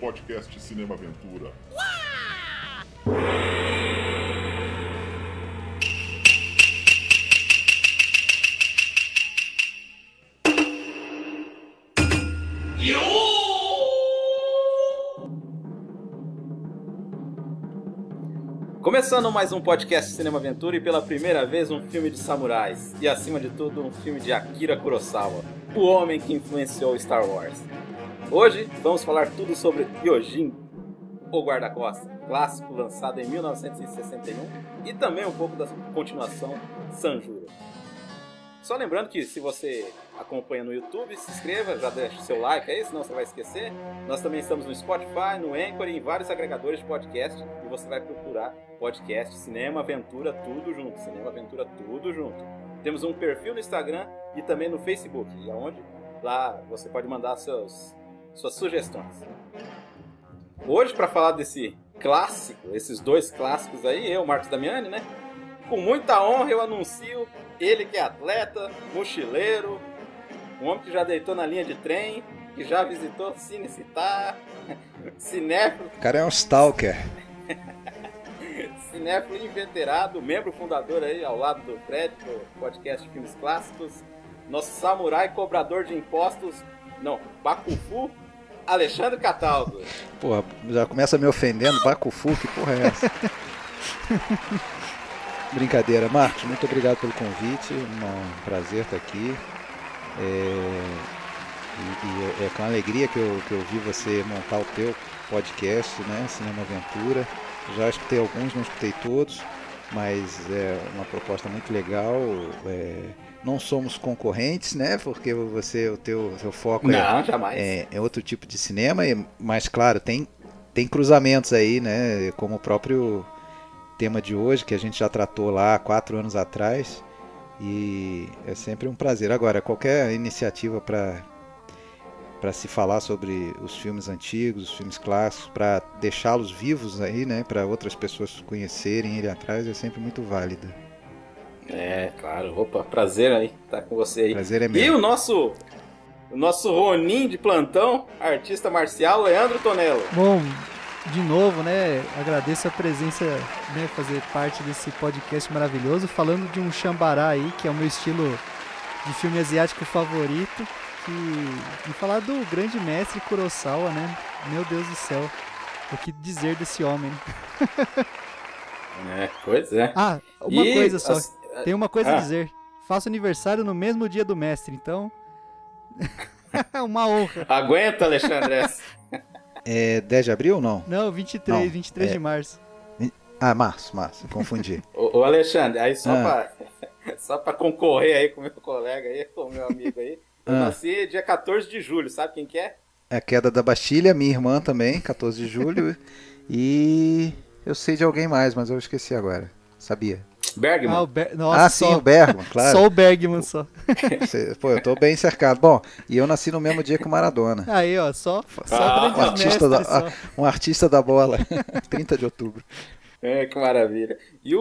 podcast Cinema Aventura. Começando mais um podcast Cinema Aventura e pela primeira vez um filme de samurais e acima de tudo um filme de Akira Kurosawa, o homem que influenciou Star Wars. Hoje vamos falar tudo sobre Hyojin, o Guarda-Costas, clássico lançado em 1961 e também um pouco da continuação Sanjuro. Só lembrando que se você acompanha no YouTube, se inscreva, já deixa o seu like aí, senão você vai esquecer. Nós também estamos no Spotify, no Anchor e em vários agregadores de podcast. E você vai procurar podcast Cinema Aventura tudo junto. Cinema Aventura tudo junto. Temos um perfil no Instagram e também no Facebook, onde lá você pode mandar suas sugestões. Hoje, para falar desse clássico, esses dois clássicos aí, eu, Marcos Damiani, né? Com muita honra eu anuncio ele que é atleta, mochileiro, um homem que já deitou na linha de trem, que já visitou Cine Citar, cinéfilo... O cara é um stalker. Cinéfilo inveterado, membro fundador aí ao lado do Fred, do podcast Filmes Clássicos, nosso samurai cobrador de impostos, Bakufu, Alexandre Cataldo. Porra, já começa me ofendendo, Bakufu, que porra é essa? Brincadeira. Marcos, muito obrigado pelo convite, um prazer estar aqui. É com alegria que eu vi você montar o teu podcast, né, Cinema Aventura. Já escutei alguns, não escutei todos, mas é uma proposta muito legal. Não somos concorrentes, né, porque o teu foco é outro tipo de cinema, mas claro, tem cruzamentos aí, né, como o próprio tema de hoje, que a gente já tratou lá 4 anos atrás, e é sempre um prazer. Agora, qualquer iniciativa para se falar sobre os filmes antigos, os filmes clássicos, para deixá-los vivos aí, né, para outras pessoas conhecerem ele atrás, é sempre muito válida. Claro. Opa, prazer aí estar com você aí. Prazer é meu. E o nosso Ronin de plantão, artista marcial, Leandro Tonello. Bom, de novo, né, agradeço a presença, né, fazer parte desse podcast maravilhoso, falando de um Shambará aí, que é o meu estilo de filme asiático favorito, e falar do grande mestre Kurosawa, né, meu Deus do céu, o que dizer desse homem. Pois é. Coisa só, tem uma coisa a dizer, faço aniversário no mesmo dia do mestre, então, uma honra. Aguenta, Alexandre, É 10 de abril ou não? Não, 23 de março. Março, confundi. Ô Alexandre, aí só pra concorrer aí com o meu colega aí, com o meu amigo aí, eu nasci dia 14 de julho, sabe quem que é? É a queda da Bastilha, minha irmã também, 14 de julho, e eu sei de alguém mais, mas eu esqueci agora, sabia? Bergman. Nossa, sim, o Bergman, claro. Só o Bergman, só. Pô, eu tô bem cercado. Bom, e eu nasci no mesmo dia que o Maradona. Aí, ó, só grandes mestres, um artista da bola. 30 de outubro. Que maravilha. E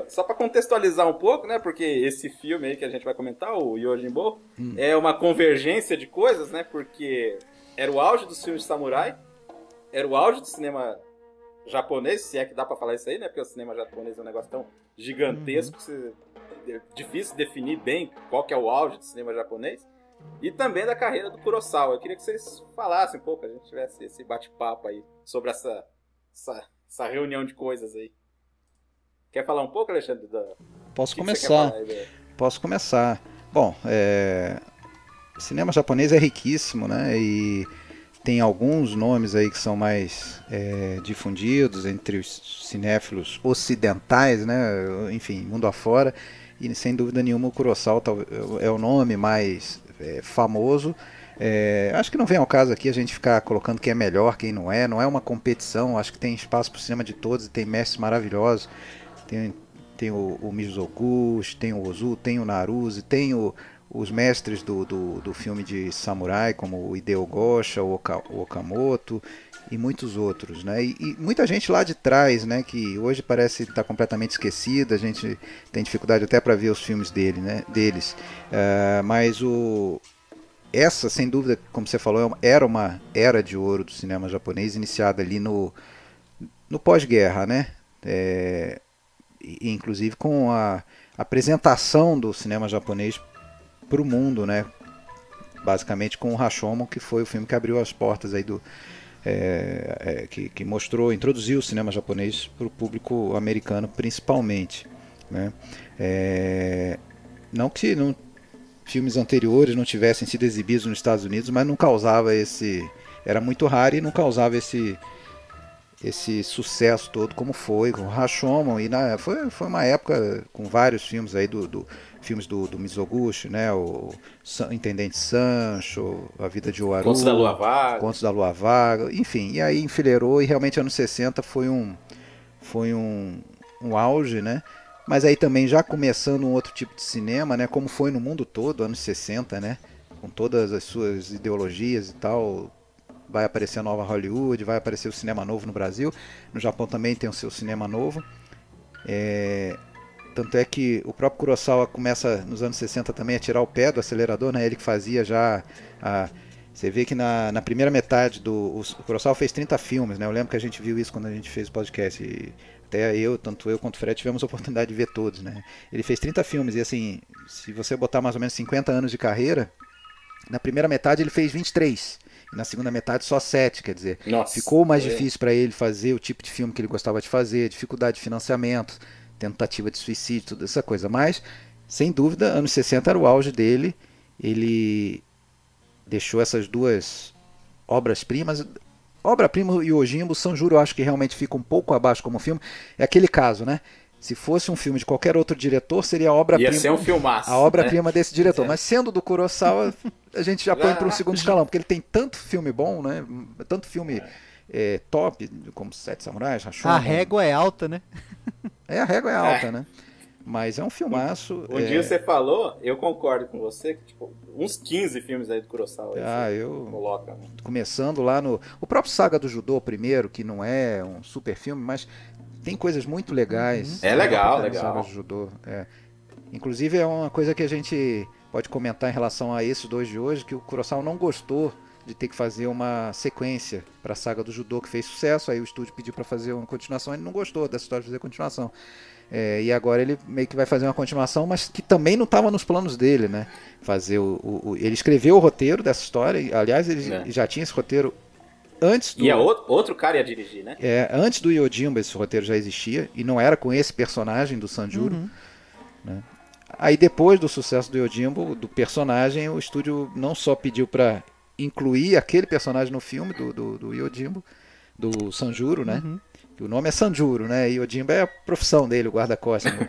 só pra contextualizar um pouco, né, porque esse filme aí que a gente vai comentar, o Yojimbo, é uma convergência de coisas, né, porque era o auge dos filmes de samurai, era o auge do cinema japonês, se é que dá pra falar isso aí, né? Porque o cinema japonês é um negócio tão gigantesco que é difícil definir bem qual que é o auge do cinema japonês. E também da carreira do Kurosawa. Eu queria que vocês falassem um pouco, a gente tivesse esse bate-papo aí sobre essa reunião de coisas aí. Quer falar um pouco, Alexandre? Posso começar. Bom, o cinema japonês é riquíssimo, né? E tem alguns nomes aí que são mais difundidos entre os cinéfilos ocidentais, né? Enfim, mundo afora. E sem dúvida nenhuma o Kurosawa é o nome mais famoso. Acho que não vem ao caso aqui a gente ficar colocando quem é melhor, quem não é. Não é uma competição, acho que tem espaço para o cinema de todos e tem mestres maravilhosos. Tem o Mizoguchi, tem o Ozu, tem o Naruse, tem os mestres do filme de samurai, como o Hideo Gosha, o Okamoto e muitos outros, né? E muita gente lá de trás, né, que hoje parece estar completamente esquecida, a gente tem dificuldade até para ver os filmes deles. Mas o essa, sem dúvida, como você falou, era uma era de ouro do cinema japonês, iniciada ali no pós-guerra, né? Inclusive com a apresentação do cinema japonês para o mundo, né? Basicamente com o Rashomon, que foi o filme que abriu as portas aí que introduziu o cinema japonês para o público americano principalmente, né? Não que filmes anteriores não tivessem sido exibidos nos Estados Unidos, mas não causava era muito raro e não causava esse sucesso todo como foi com o Rashomon. E foi uma época com vários filmes aí filmes do Mizoguchi, né? O Intendente Sancho, A Vida de Oaru, Contos da Lua Vaga, enfim, e aí enfileirou, e realmente anos 60 foi um auge, né? Mas aí também já começando um outro tipo de cinema, né? Como foi no mundo todo, anos 60, né? Com todas as suas ideologias e tal. Vai aparecer a nova Hollywood, vai aparecer o cinema novo no Brasil. No Japão também tem o seu cinema novo. Tanto é que o próprio Kurosawa começa nos anos 60 também a tirar o pé do acelerador, né? Ele que fazia já... Você vê que na primeira metade o Kurosawa fez 30 filmes, né? Eu lembro que a gente viu isso quando a gente fez o podcast. E até tanto eu quanto o Fred, tivemos a oportunidade de ver todos, né? Ele fez 30 filmes e, assim, se você botar mais ou menos 50 anos de carreira, na primeira metade ele fez 23. E na segunda metade só 7, quer dizer, ficou mais difícil para ele fazer o tipo de filme que ele gostava de fazer, dificuldade de financiamento, tentativa de suicídio, toda essa coisa. Mas, sem dúvida, anos 60 era o auge dele. Ele deixou essas duas obras-primas. Obra-prima e Yojimbo, Sanjuro, eu acho que realmente fica um pouco abaixo como filme. É aquele caso, né? Se fosse um filme de qualquer outro diretor, seria a obra-prima. Ia ser um filmaço. A obra-prima, né, desse diretor. Mas sendo do Kurosawa, a gente já põe para um segundo escalão, porque ele tem tanto filme bom, né? Tanto filme top, como Sete Samurais, Rashomon. A régua é alta, né? A régua é alta, né? Mas é um filmaço. Um dia você falou, eu concordo com você, que tipo, uns 15 filmes aí do Kurosawa. Eu coloca, né? Começando lá o próprio Saga do Judô primeiro, que não é um super filme, mas tem coisas muito legais. É legal. Saga do Judô. Inclusive é uma coisa que a gente pode comentar em relação a esses dois de hoje, que o Kurosawa não gostou de ter que fazer uma sequência para a Saga do Judô, que fez sucesso. Aí o estúdio pediu para fazer uma continuação, ele não gostou dessa história de fazer continuação. E agora ele meio que vai fazer uma continuação, mas que também não estava nos planos dele, né? Fazer ele escreveu o roteiro dessa história, aliás, ele já tinha esse roteiro antes do... E outro cara ia dirigir, né? Antes do Yojimbo esse roteiro já existia, e não era com esse personagem do Sanjuro, né? Aí depois do sucesso do Yojimbo, do personagem, o estúdio não só pediu para incluir aquele personagem no filme do Yojimbo, do Sanjuro, né? O nome é Sanjuro, né? E Yojimbo é a profissão dele, o guarda-costas no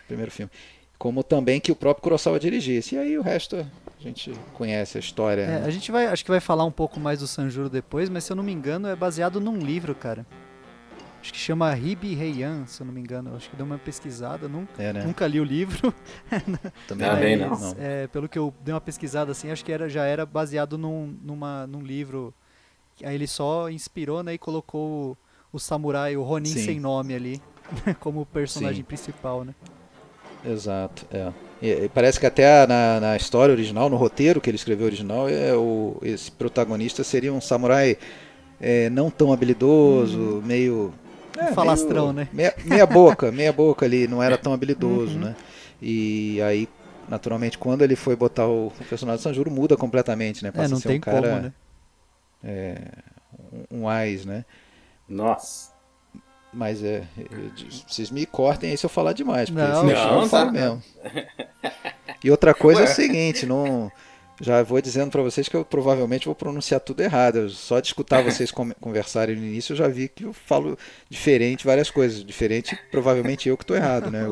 primeiro filme. Como também que o próprio Kurosawa dirigisse. E aí o resto a gente conhece a história. Né? A gente acho que vai falar um pouco mais do Sanjuro depois, mas se eu não me engano é baseado num livro, cara. Acho que chama Ribi Heian, se eu não me engano. Acho que deu uma pesquisada, nunca li o livro. Também não. Pelo que eu dei uma pesquisada assim, acho que já era baseado num livro. Aí ele só inspirou, né, e colocou o samurai, o Ronin sem nome ali, como personagem principal, né? Exato, E parece que até na história original, no roteiro que ele escreveu original, esse protagonista seria um samurai não tão habilidoso, meio... falastrão, meio, né? Meia boca ali, não era tão habilidoso, né? E aí, naturalmente, quando ele foi botar o personagem de Sanjuro, muda completamente, né? Passa não a ser tem um cara, como, né? Um ais, né? Nossa. Mas vocês me cortem aí se eu falar demais, porque não, eu falo mesmo. E outra coisa é o seguinte, já vou dizendo para vocês que eu provavelmente vou pronunciar tudo errado. Só de escutar vocês conversarem no início, eu já vi que eu falo diferente várias coisas. Diferente, provavelmente eu que estou errado, né?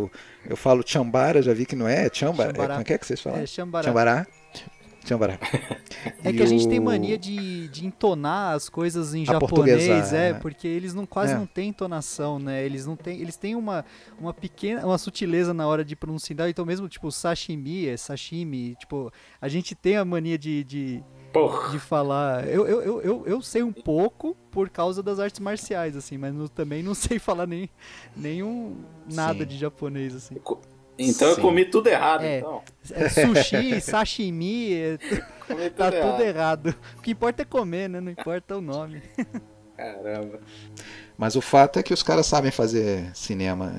Eu falo Chambara, já vi que não é Chambara. Como é que vocês falam? Chambará. Chambará. É que a gente tem mania de entonar as coisas em japonês, porque eles quase não têm entonação, né? Eles têm uma pequena sutileza na hora de pronunciar, então mesmo tipo sashimi é sashimi, tipo, a gente tem a mania de falar. Eu sei um pouco por causa das artes marciais, assim, mas também não sei falar nada de japonês, assim. Então eu comi tudo errado, então. Sushi, sashimi, tá tudo errado. O que importa é comer, né? Não importa o nome. Caramba. Mas o fato é que os caras sabem fazer cinema.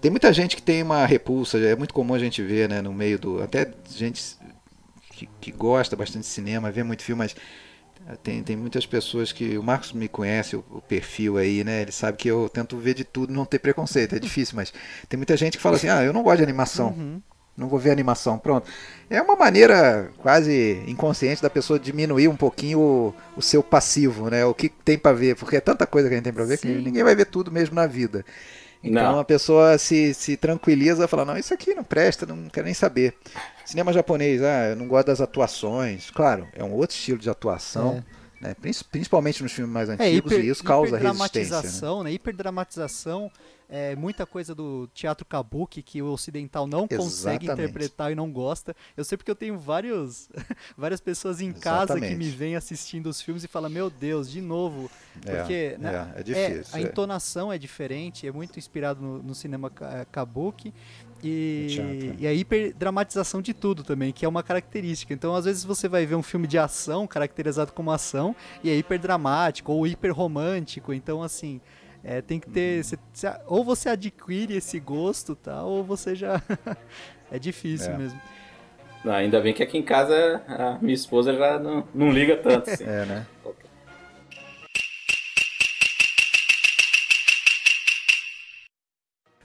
Tem muita gente que tem uma repulsa, é muito comum a gente ver, né, no meio do... Até gente que gosta bastante de cinema, vê muito filme, mas tem muitas pessoas que... O Marcos me conhece, o perfil aí, né? Ele sabe que eu tento ver de tudo, não ter preconceito. É difícil, mas tem muita gente que fala assim, eu não gosto de animação. Não vou ver animação, pronto. É uma maneira quase inconsciente da pessoa diminuir um pouquinho o seu passivo, né? O que tem pra ver, porque é tanta coisa que a gente tem pra ver que ninguém vai ver tudo mesmo na vida. Então a pessoa se tranquiliza e fala, não, isso aqui não presta, não quero nem saber. Cinema japonês, eu não gosto das atuações. Claro, é um outro estilo de atuação, né? Principalmente nos filmes mais antigos, e isso causa resistência. Né? Hiperdramatização, muita coisa do teatro kabuki que o ocidental não consegue interpretar e não gosta. Eu sei porque eu tenho várias pessoas em casa que me vêm assistindo os filmes e falam, meu Deus, de novo. Porque é difícil. A entonação é diferente, é muito inspirado no cinema kabuki. E a hiperdramatização de tudo também, que é uma característica. Então, às vezes, você vai ver um filme de ação, caracterizado como ação, e é hiperdramático ou hiperromântico. Então, assim, tem que ter... ou você adquire esse gosto, tá? Ou você já... é difícil mesmo. Ainda bem que aqui em casa a minha esposa já não liga tanto. Assim. Né?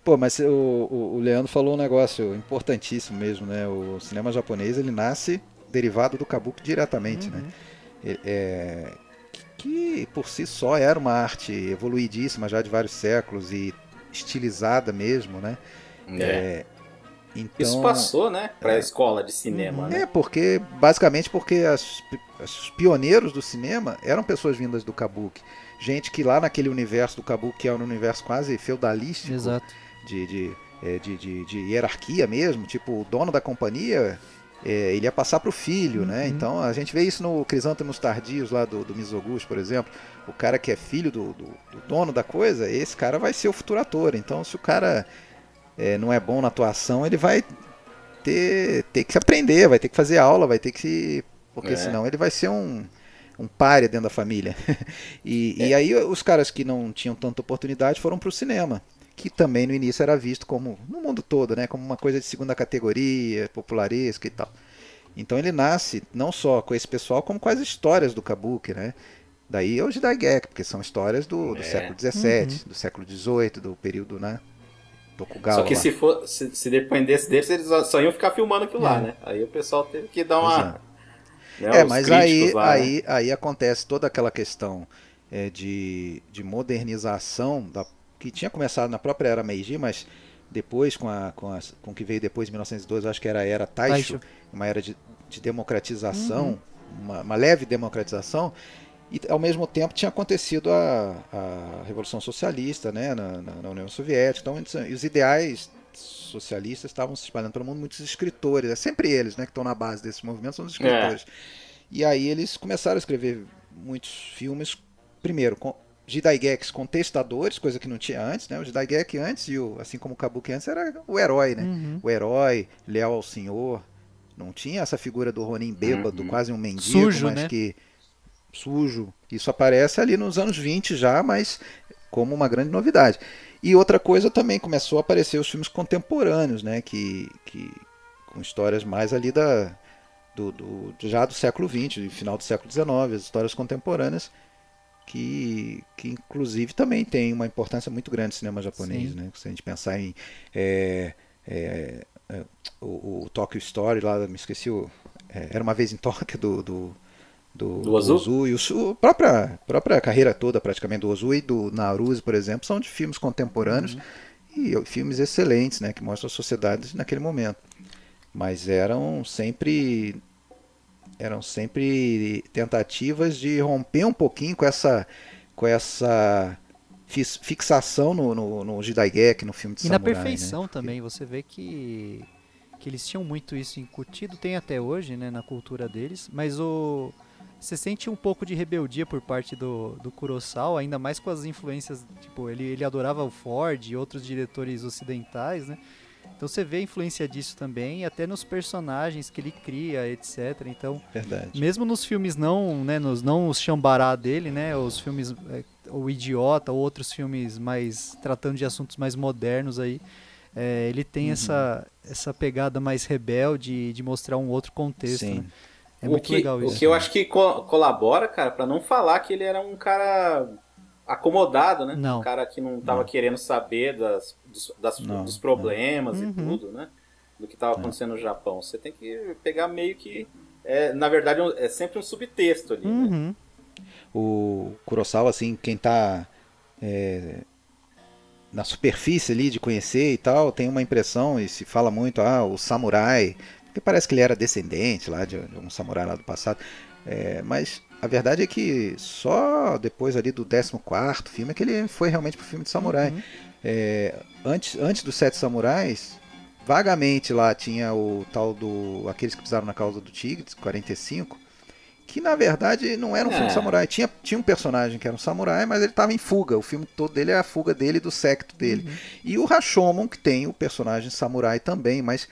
Pô, mas o Leandro falou um negócio importantíssimo mesmo, né? O cinema japonês, ele nasce derivado do kabuki diretamente, né? Que por si só era uma arte evoluidíssima já de vários séculos e estilizada mesmo, né? Então, isso passou, né? Para a escola de cinema, né? Basicamente porque os pioneiros do cinema eram pessoas vindas do kabuki. Gente que lá naquele universo do kabuki, que é um universo quase feudalístico. Exato. De hierarquia mesmo, tipo, o dono da companhia, ele ia passar para o filho, né? Então a gente vê isso no Crisântemos Tardios lá do Mizoguchi, por exemplo. O cara que é filho do dono da coisa, esse cara vai ser o futuro ator. Então se o cara não é bom na atuação, ele vai ter que aprender, vai ter que fazer aula, vai ter que... Porque senão ele vai ser um pária dentro da família. E aí os caras que não tinham tanta oportunidade foram para o cinema, que também no início era visto como, no mundo todo, né, como uma coisa de segunda categoria, popularesca e tal. Então ele nasce não só com esse pessoal, como com as histórias do kabuki, né? Daí é o Jidaigeki, porque são histórias do século XVII, do século XVIII, do período, né, Tokugawa. Só que se dependesse deles, eles só iam ficar filmando aquilo lá, né? Aí o pessoal teve que dar uma... mas aí acontece toda aquela questão de modernização que tinha começado na própria era Meiji, mas depois com o que veio depois, em 1902, acho que era a era Taisho, uma era de democratização, uma leve democratização, e ao mesmo tempo tinha acontecido a Revolução Socialista, né, na União Soviética. Então os ideais socialistas estavam se espalhando pelo mundo. Muitos escritores, é sempre eles, né, que estão na base desse movimento, são os escritores. E aí eles começaram a escrever muitos filmes, primeiro com Jidaigekis contestadores, coisa que não tinha antes, né? O Jidaigeki antes, assim como o Kabuki antes, era o herói, né? O herói, leal ao senhor. Não tinha essa figura do Ronin bêbado, quase um mendigo, sujo, mas né? que... sujo. Isso aparece ali nos anos 20 já, mas como uma grande novidade. E outra coisa também, começou a aparecer os filmes contemporâneos, né? Que com histórias mais ali já do século XX, final do século XIX, as histórias contemporâneas, que inclusive também tem uma importância muito grande no cinema japonês, né? Se a gente pensar em o Tokyo Story lá, me esqueci, Era Uma Vez em Tóquio, do Ozu, e a própria carreira toda praticamente do Ozu e do Naruse, por exemplo, são de filmes contemporâneos e filmes excelentes, né, que mostram a sociedade naquele momento, mas eram sempre tentativas de romper um pouquinho com essa fixação no Jidaigeki, no filme de samurai. E na perfeição, né? Também, você vê que eles tinham muito isso incutido, tem até hoje, né, na cultura deles, mas você sente um pouco de rebeldia por parte do Kurosawa, ainda mais com as influências, tipo, ele adorava o Ford e outros diretores ocidentais, né? Então você vê a influência disso também, até nos personagens que ele cria, etc. Então, verdade. Mesmo nos filmes não, né, não os chambará dele, né, os filmes O Idiota ou outros filmes mais tratando de assuntos mais modernos aí, ele tem essa pegada mais rebelde de mostrar um outro contexto. Sim. Né? É muito legal isso. O que eu acho que colabora, cara, pra não falar que ele era um cara acomodado, né? Não. Um cara que não tava querendo saber dos problemas e tudo, né? Do que tava acontecendo no Japão. Você tem que pegar meio que... na verdade, é sempre um subtexto ali, né? O Kurosawa, assim, quem tá na superfície ali de conhecer e tal, tem uma impressão, e se fala muito, o samurai, porque parece que ele era descendente lá de um samurai lá do passado, mas a verdade é que só depois ali do 14º filme é que ele foi realmente pro filme de samurai. Antes dos Sete Samurais, vagamente lá tinha o tal do Aqueles que Pisaram na Cauda do Tigre, de 45, que na verdade não era um filme de samurai. Tinha um personagem que era um samurai, mas ele estava em fuga. O filme todo dele é a fuga dele e do séquito dele. E o Rashomon, que tem o personagem samurai também, mas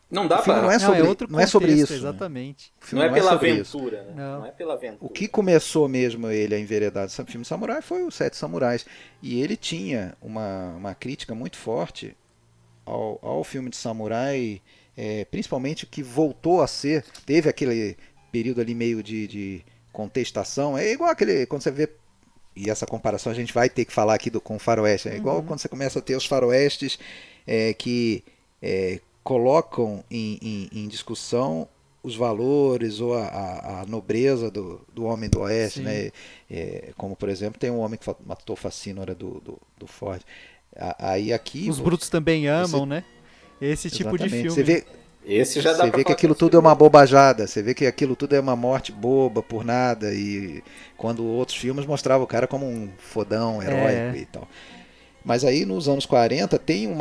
não dá pra... não é sobre, outro não é sobre isso. Exatamente. Não é pela aventura, né? Não é pela aventura. O que começou mesmo ele a enveredar desse filme de samurai foi os Sete Samurais. E ele tinha uma crítica muito forte ao filme de samurai, principalmente que voltou a ser, teve aquele período ali meio de contestação, é igual aquele, quando você vê, e essa comparação a gente vai ter que falar aqui com o faroeste, é igual quando você começa a ter os faroestes que colocam em discussão os valores ou a nobreza do homem do oeste, né? Como por exemplo tem um homem que matou Facínora do Ford. Aí aqui os brutos também amam, né? Esse tipo de filme. Você vê, esse já dá você vê que aquilo tudo é uma bobajada, você vê que aquilo tudo é uma morte boba por nada, e quando outros filmes mostravam o cara como um fodão heróico e tal. Mas aí nos anos 40 tem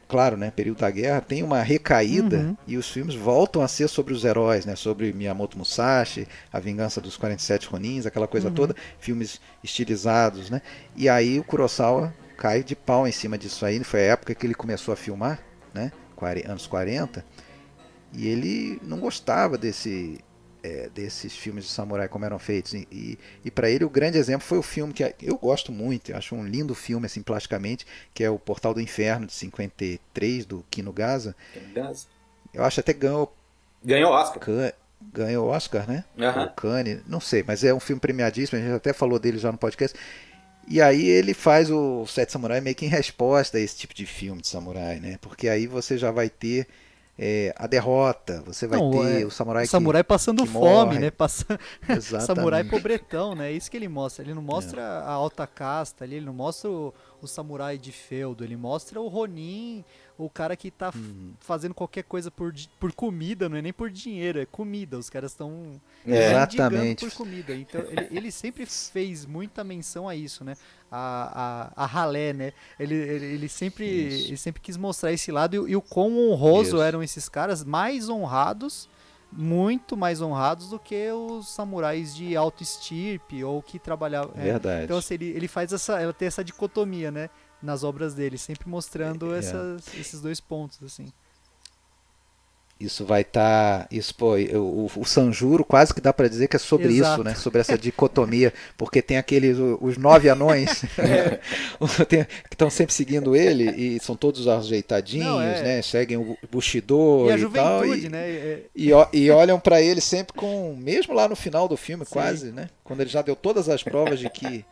claro, né, período da guerra, tem uma recaída e os filmes voltam a ser sobre os heróis, né, sobre Miyamoto Musashi, a vingança dos 47 Ronins, aquela coisa toda, filmes estilizados, né? E aí o Kurosawa cai de pau em cima disso aí, foi a época que ele começou a filmar, né, anos 40, e ele não gostava desses filmes de samurai como eram feitos, e para ele o grande exemplo foi o filme que eu gosto muito, eu acho um lindo filme assim plasticamente, que é o Portal do Inferno de 53 do Kinugasa. Eu acho até ganhou Oscar. Ganhou Oscar, né? O Cannes, não sei, mas é um filme premiadíssimo, a gente até falou dele já no podcast. E aí ele faz o Sete Samurai meio que em resposta a esse tipo de filme de samurai, né? Porque aí você já vai ter a derrota, você vai ter o samurai passando que fome, morre. né? Samurai pobretão, né? É isso que ele mostra. Ele não mostra a alta casta ali, ele não mostra o samurai de feudo, ele mostra o Ronin, o cara que tá fazendo qualquer coisa por comida, não é nem por dinheiro, é comida. Os caras estão exatamente por comida. Então ele sempre fez muita menção a isso, né? A ralé, né? Ele sempre quis mostrar esse lado e o quão honroso eram esses caras, mais honrados, muito mais honrados do que os samurais de alto estirpe ou que trabalhavam. Verdade. Então assim, ele faz ela tem essa dicotomia, né? Nas obras dele, sempre mostrando esses dois pontos, assim. Isso vai estar... o Sanjuro quase que dá para dizer que é sobre isso, né? Sobre essa dicotomia, porque tem os 9 anões que estão sempre seguindo ele, e são todos ajeitadinhos, né? Seguem o Bushido e a juventude, tal, né? E olham para ele sempre mesmo lá no final do filme, quase, né? Quando ele já deu todas as provas de que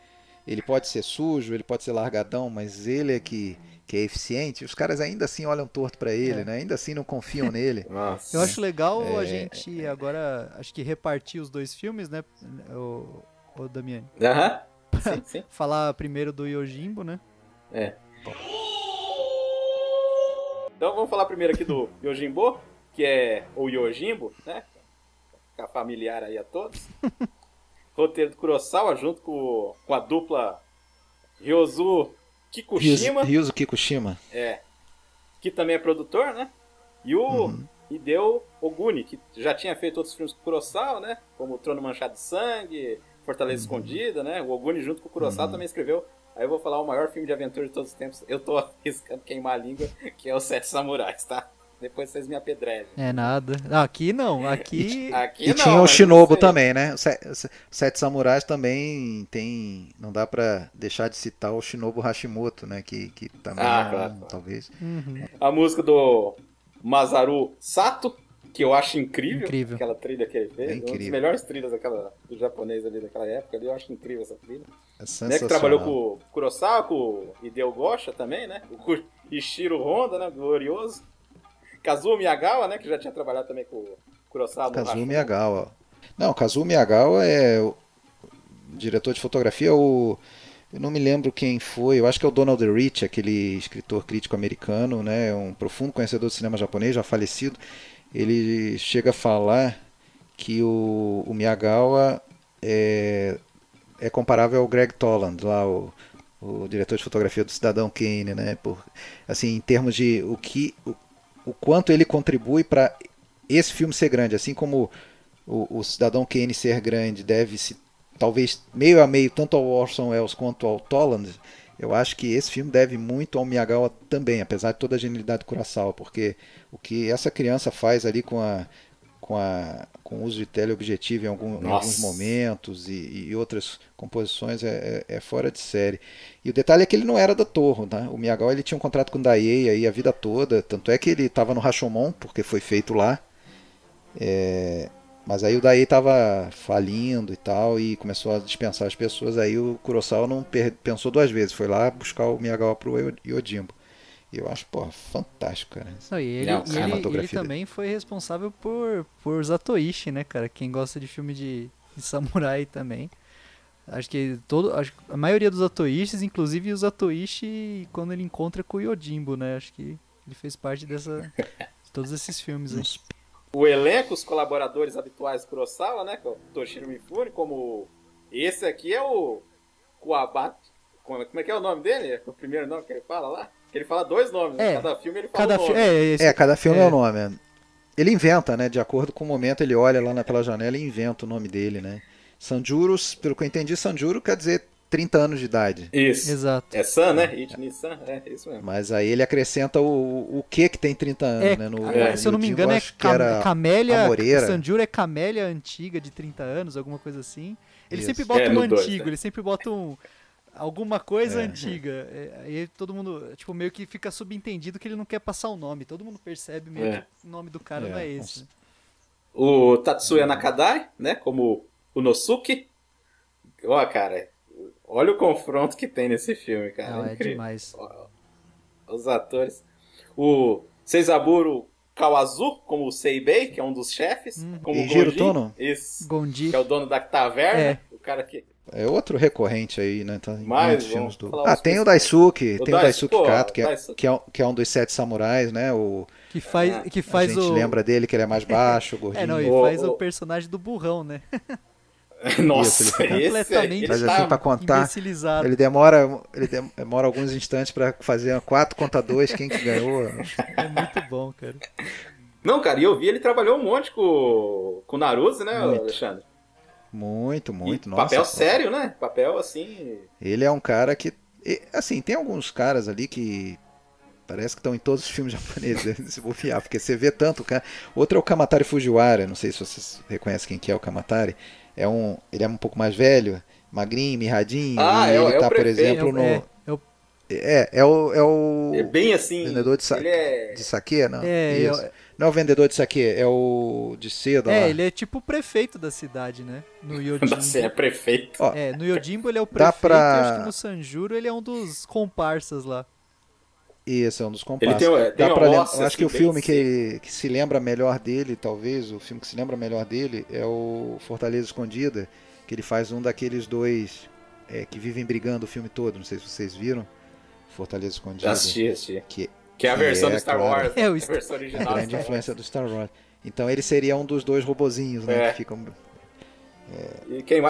ele pode ser sujo, ele pode ser largadão, mas ele é que é eficiente, os caras ainda assim olham torto pra ele, né? Ainda assim não confiam nele. Nossa. Eu acho legal a gente agora, acho que repartir os dois filmes, né, o Damiani? Sim. Falar primeiro do Yojimbo, né? Então vamos falar primeiro aqui do Yojimbo, que é o Yojimbo, né? Ficar familiar aí a todos. Roteiro do Kurosawa junto com a dupla Ryozu Kikushima. Ryuzo Kikushima. Que também é produtor, né? E o Hideo Oguni, que já tinha feito outros filmes com o Kurosawa, né? Como O Trono Manchado de Sangue, Fortaleza Escondida, né? O Oguni junto com o Kurosawa também escreveu Aí eu vou falar o maior filme de aventura de todos os tempos. Eu tô arriscando queimar a língua, que é Os Sete Samurais, tá? Depois vocês me apedrejam. É nada. Aqui não, aqui e tinha o Shinobu também, né? Os Sete Samurais também tem... Não dá pra deixar de citar o Shinobu Hashimoto, né? Que também claro. Talvez... A música do Masaru Sato, que eu acho incrível. Aquela trilha que ele fez. Uma das melhores trilhas do japonês ali daquela época. Eu acho incrível essa trilha. É sensacional. Que trabalhou com o Kurosawa, com o Hideo Gosha também, né? O Ishiro Honda, né? Glorioso. Kazuo Miyagawa, né? Que já tinha trabalhado também com o Kurosawa. Kazuo Miyagawa. Não, Kazuo Miyagawa é o diretor de fotografia, eu não me lembro quem foi, eu acho que é o Donald Rich, aquele escritor crítico americano, né? Um profundo conhecedor do cinema japonês, já falecido. Ele chega a falar que o Miyagawa é comparável ao Greg Toland, lá o diretor de fotografia do Cidadão Kane, né? Assim, em termos de o quanto ele contribui para esse filme ser grande, assim como o Cidadão Kane ser grande deve-se talvez meio a meio tanto ao Orson Welles quanto ao Toland. Eu acho que esse filme deve muito ao Miyagawa também, apesar de toda a genialidade do Kurosawa, porque o que essa criança faz ali com o uso de teleobjetivo em alguns momentos e outras composições é fora de série. E o detalhe é que ele não era da Toho, né? O Miyagawa ele tinha um contrato com o Daiei aí a vida toda, tanto é que ele estava no Rashomon, porque foi feito lá. Mas aí o Daiei estava falindo e tal, e começou a dispensar as pessoas, aí o Kurosawa não pensou duas vezes, foi lá buscar o Miyagawa pro Yojimbo. E eu acho, fantástico, cara. Não, ele também foi responsável por Zatoichi, né, cara? Quem gosta de filme de samurai também. Acho que a maioria dos Zatoichis, inclusive o Zatoichi, quando ele encontra com o Yojimbo, né? Acho que ele fez parte de todos esses filmes aí. O elenco, os colaboradores habituais do Kurosawa, né? Que é o Toshiro Mifune, como esse aqui é o Kuwabata. Como é que é o nome dele? O primeiro nome que ele fala lá? Que ele fala dois nomes, né? Cada filme ele fala um nome. Cada filme é o nome. Ele inventa, né? De acordo com o momento, ele olha lá pela janela e inventa o nome dele, né? Sanjuro, pelo que eu entendi, Sanjuro quer dizer 30 anos de idade. Isso. Exato. É San, né? Ichini-san, isso mesmo. Mas aí ele acrescenta o que tem 30 anos, né? Se eu não me engano, Camélia. Sanjuro é Camélia antiga de 30 anos, alguma coisa assim. Ele sempre bota um antigo, ele sempre bota alguma coisa antiga. Aí todo mundo, meio que fica subentendido que ele não quer passar o nome. Todo mundo percebe meio que o nome do cara não é esse. O Tatsuya Nakadai, né? Como o Nosuke. Cara, olha o confronto que tem nesse filme, cara. Não, é demais. Os atores. O Seizaburo Kawazu, como o Seibei, que é um dos chefes. Como o Jiro Tono. Gonji. Que é o dono da taverna. O cara que... É outro recorrente aí, né? Tá mais filmes tem o Daisuke. Tem o Daisuke Kato, que é um dos 7 samurais, né? Que faz a gente lembra dele, que ele é mais baixo, gordinho. E faz o personagem do burrão, né? Nossa, isso, ele completamente mas assim, pra contar, ele demora alguns instantes pra fazer 4 contra 2, quem que ganhou. É muito bom, cara. Não, cara, e eu vi, ele trabalhou um monte com o Naruse, né, Alexandre? Muito, nossa. Papel sério, né? Papel assim... Ele é um cara que... Assim, tem alguns caras ali que... Parece que estão em todos os filmes japoneses, se bobear, porque você vê tanto, cara. Outro é o Kamatari Fujiwara, não sei se vocês reconhecem quem que é o Kamatari. Ele é um pouco mais velho, magrinho, mirradinho. Ele tá, por exemplo, no... É bem assim. Vendedor de saquê, não? Não é o vendedor de saquê, é o de seda lá. Ele é tipo o prefeito da cidade, né? No Yojimbo. Você é prefeito. No Yojimbo ele é o prefeito e acho que no Sanjuro ele é um dos comparsas lá. Isso, é um dos comparsas. Eu acho que o filme que se lembra melhor dele, talvez, o filme que se lembra melhor dele é o Fortaleza Escondida, que ele faz um daqueles dois que vivem brigando o filme todo, não sei se vocês viram. Fortaleza Escondida. Assisti. Que é a versão do Star Wars. A versão original. A grande influência do Star Wars. Então ele seria um dos dois robozinhos, né? Que ficam...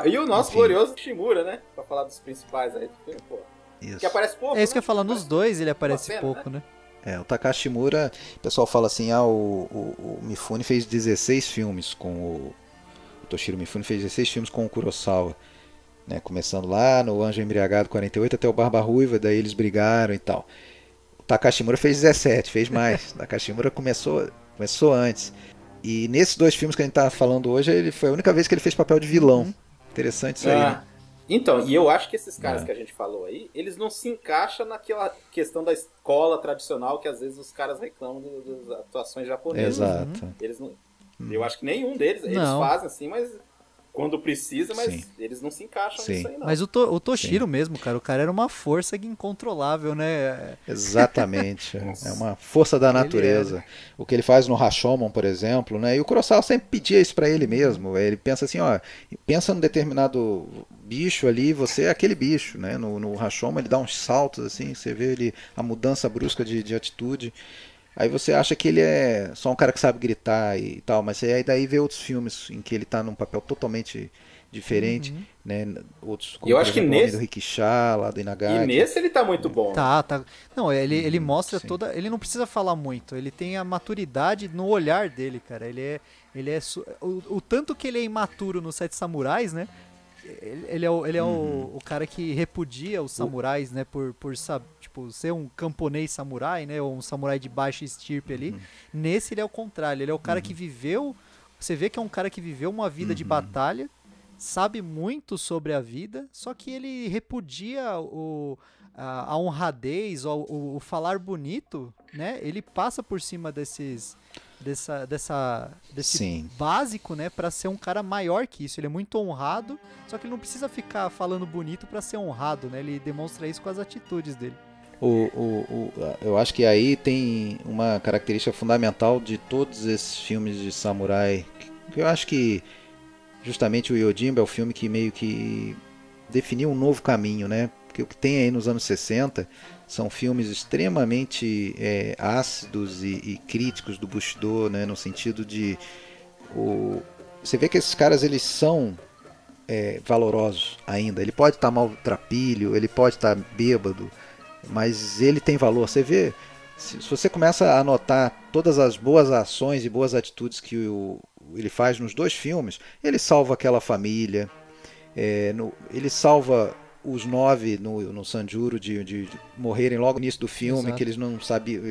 E o nosso glorioso Shimura, né? Pra falar dos principais aí do filme, pô. Isso. Que aparece pouco. É isso que eu ia falar, nos dois ele aparece pouco, né? O Takashi Shimura, o pessoal fala assim, o Mifune fez 16 filmes com o Toshiro Mifune fez 16 filmes com o Kurosawa. né? Começando lá no Anjo Embriagado 48 até o Barba Ruiva, daí eles brigaram e tal. O Takashimura fez 17, fez mais. O Takashimura começou antes. E nesses 2 filmes que a gente tá falando hoje, ele foi a única vez que ele fez papel de vilão. Interessante isso aí, né? Então, e eu acho que esses caras que a gente falou aí, eles não se encaixam naquela questão da escola tradicional que às vezes os caras reclamam das atuações japonesas. Exato. Eles não, eu acho que nenhum deles, eles fazem assim, mas quando precisa, mas eles não se encaixam nisso aí, não. Mas o Toshiro mesmo, cara, o cara era uma força incontrolável, né? Exatamente. É uma força da natureza. O que ele faz no Rashomon, por exemplo, né? E o Kurosawa sempre pedia isso pra ele mesmo. Ele pensa assim, ó, pensa num determinado bicho ali, você é aquele bicho, né? No Rashomon ele dá uns saltos assim, você vê ele, a mudança brusca de atitude. Aí você acha que ele é só um cara que sabe gritar e tal, mas aí daí vê outros filmes em que ele tá num papel totalmente diferente, né? Outros, como eu acho que nesse do Rikisha, lá do Inagaki. E nesse ele tá muito bom. Tá. Não, ele mostra toda, ele não precisa falar muito, ele tem a maturidade no olhar dele, cara. O tanto que ele é imaturo no Sete Samurais, né? Ele é o cara que repudia os samurais, né, por tipo, ser um camponês samurai, né, ou um samurai de baixa estirpe ali. Nesse ele é o contrário, ele é o cara que viveu, você vê que é um cara que viveu uma vida de batalha, sabe muito sobre a vida, só que ele repudia a honradez, o falar bonito, né, ele passa por cima desse básico, né, para ser um cara maior que isso. Ele é muito honrado, só que ele não precisa ficar falando bonito para ser honrado, né? Ele demonstra isso com as atitudes dele. Eu acho que aí tem uma característica fundamental de todos esses filmes de samurai. Eu acho que justamente o Yojimbo é o filme que meio que definiu um novo caminho, né? Porque o que tem aí nos anos 60 são filmes extremamente ácidos e críticos do Bushido, né, no sentido de você vê que esses caras eles são valorosos ainda. Ele pode estar maltrapilho, ele pode estar bêbado, mas ele tem valor. Você vê, se você começa a notar todas as boas ações e boas atitudes que ele faz nos 2 filmes, ele salva aquela família, ele salva os 9 no Sanjuro de morrerem logo no início do filme. Exato. Que eles não sabiam,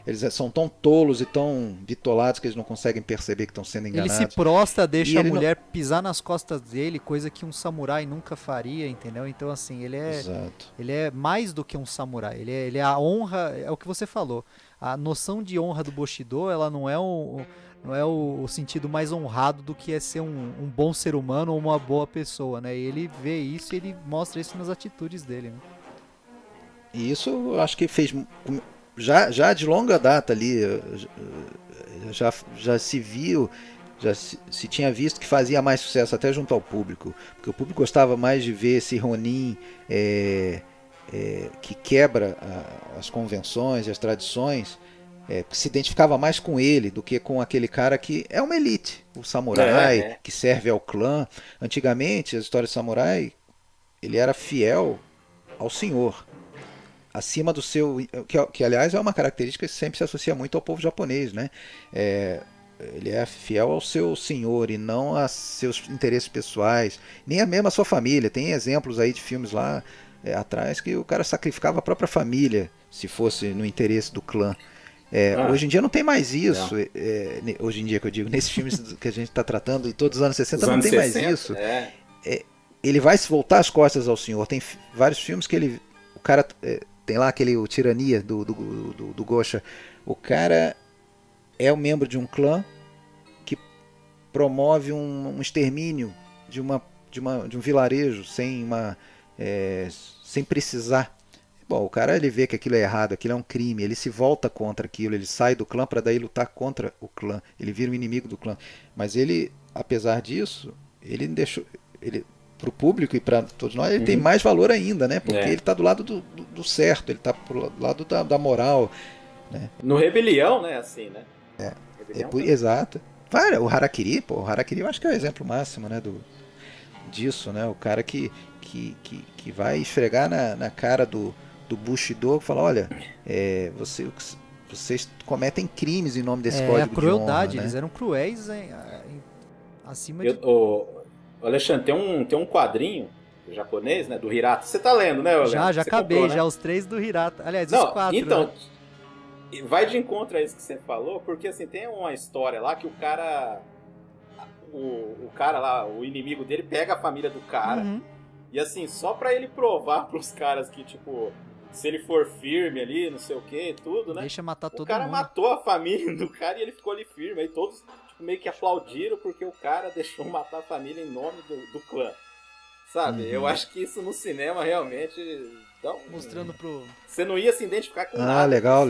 eles são tão tolos e tão bitolados que eles não conseguem perceber que estão sendo enganados. Ele se prostra, deixa a mulher pisar nas costas dele, coisa que um samurai nunca faria, entendeu? Então assim, ele é mais do que um samurai, ele é a honra, é o que você falou, a noção de honra do Bushido, ela não é o sentido mais honrado do que é ser um bom ser humano ou uma boa pessoa, né? E ele vê isso e ele mostra isso nas atitudes dele, né? E isso eu acho que fez já de longa data ali, já se viu, já se tinha visto que fazia mais sucesso até junto ao público, porque o público gostava mais de ver esse Ronin que quebra as convenções e as tradições. Se identificava mais com ele do que com aquele cara que é uma elite, o samurai que serve ao clã. Antigamente, as histórias de samurai, ele era fiel ao senhor, acima do seu, que aliás é uma característica que sempre se associa muito ao povo japonês, né? Ele é fiel ao seu senhor e não a seus interesses pessoais, nem mesmo a sua família. Tem exemplos aí de filmes lá atrás que o cara sacrificava a própria família se fosse no interesse do clã. Hoje em dia não tem mais isso. Hoje em dia, que eu digo, nesses filmes que a gente está tratando, e todos os anos 60 não tem mais isso. Ele vai se voltar as costas ao senhor. Tem vários filmes que o cara tem lá o Tirania do Gosha. O cara é um membro de um clã que promove um extermínio de um vilarejo sem precisar. Bom, o cara ele vê que aquilo é errado, aquilo é um crime, ele se volta contra aquilo, ele sai do clã para daí lutar contra o clã, ele vira um inimigo do clã. Mas ele, apesar disso, ele deixou, para o público e para todos nós, ele tem mais valor ainda, né? Porque ele está do lado do certo, ele está do lado da moral, né? No Rebelião, né? Assim, né? Exato. O Harakiri, o Harakiri eu acho que é o exemplo máximo, né? Disso, né? O cara que vai esfregar na cara do Bushido e falar, olha, vocês cometem crimes em nome desse código de honra. Crueldade, né? Eles eram cruéis acima de... Alexandre, tem um quadrinho japonês, né? Do Hirata. Você tá lendo, né, Leandro? Já você acabei, comprou, né? já os 3 do Hirata. Aliás, Não, os 4, então, né? vai de encontro a isso que você falou, porque assim, tem uma história lá que o cara... O cara lá, o inimigo dele, pega a família do cara. Uhum. E assim, só pra ele provar pros caras que, tipo, se ele for firme ali, não sei o que, tudo, né? Deixa matar todo mundo. O cara matou a família do cara e ele ficou ali firme. Aí todos tipo, meio que aplaudiram porque o cara deixou matar a família em nome do clã. Sabe? Uhum. Eu acho que isso no cinema realmente dá um... Mostrando pro... Você não ia se identificar com nada. Legal.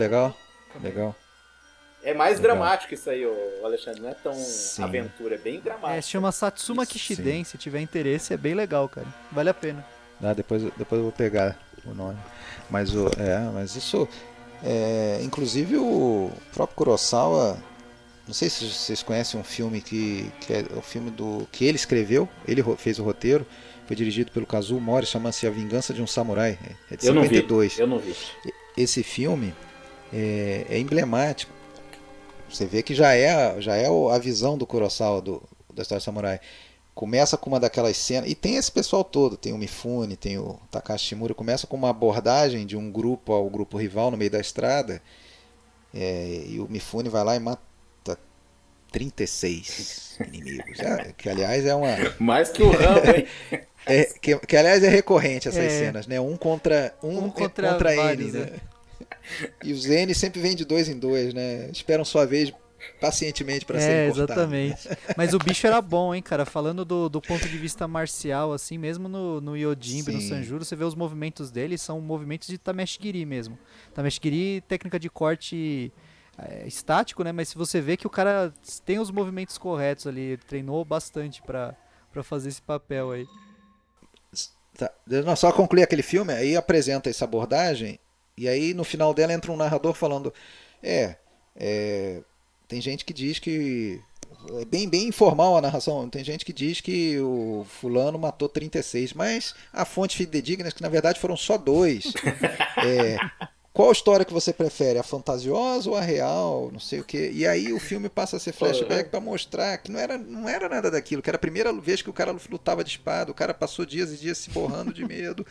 É mais legal. Dramático isso aí, Alexandre. Não é tão Sim. aventura, é bem dramático. Se chama Satsuma Kishiden, se tiver interesse, é bem legal, cara. Vale a pena. Depois eu vou pegar o nome. Mas isso... inclusive o próprio Kurosawa... Não sei se vocês conhecem um filme que é o filme que ele escreveu. Ele fez o roteiro. Foi dirigido pelo Kazuo Mori, chama-se A Vingança de um Samurai. É de 52. Eu não vi. Esse filme é emblemático. Você vê que já é a visão do Kurosawa da história do samurai. Começa com uma daquelas cenas, e tem esse pessoal todo, tem o Mifune, tem o Takashi Shimura, começa com uma abordagem de um grupo ao grupo rival no meio da estrada, e o Mifune vai lá e mata 36 inimigos, que aliás é uma... Mais que o Rambo, hein? que aliás é recorrente essas cenas, né? Um contra vários, N, né? E os N sempre vêm de 2 em 2, né? Esperam sua vez pacientemente para serem cortados. Exatamente. Mas o bicho era bom, hein, cara? Falando do ponto de vista marcial, assim, mesmo no Yojimbe, no Sanjuro, você vê os movimentos dele, são movimentos de Tameshigiri mesmo. Tameshigiri, técnica de corte estático, né? Mas se você vê que o cara tem os movimentos corretos ali, ele treinou bastante pra fazer esse papel aí. Tá. Só concluir aquele filme, aí apresenta essa abordagem, e aí no final dela entra um narrador falando tem gente que diz que é bem informal a narração, tem gente que diz que o fulano matou 36, mas a fonte fidedigna é que na verdade foram só 2. Qual história que você prefere, a fantasiosa ou a real, não sei o que, e aí o filme passa a ser flashback para mostrar que não era nada daquilo, que era a primeira vez que o cara lutava de espada, o cara passou dias e dias se borrando de medo,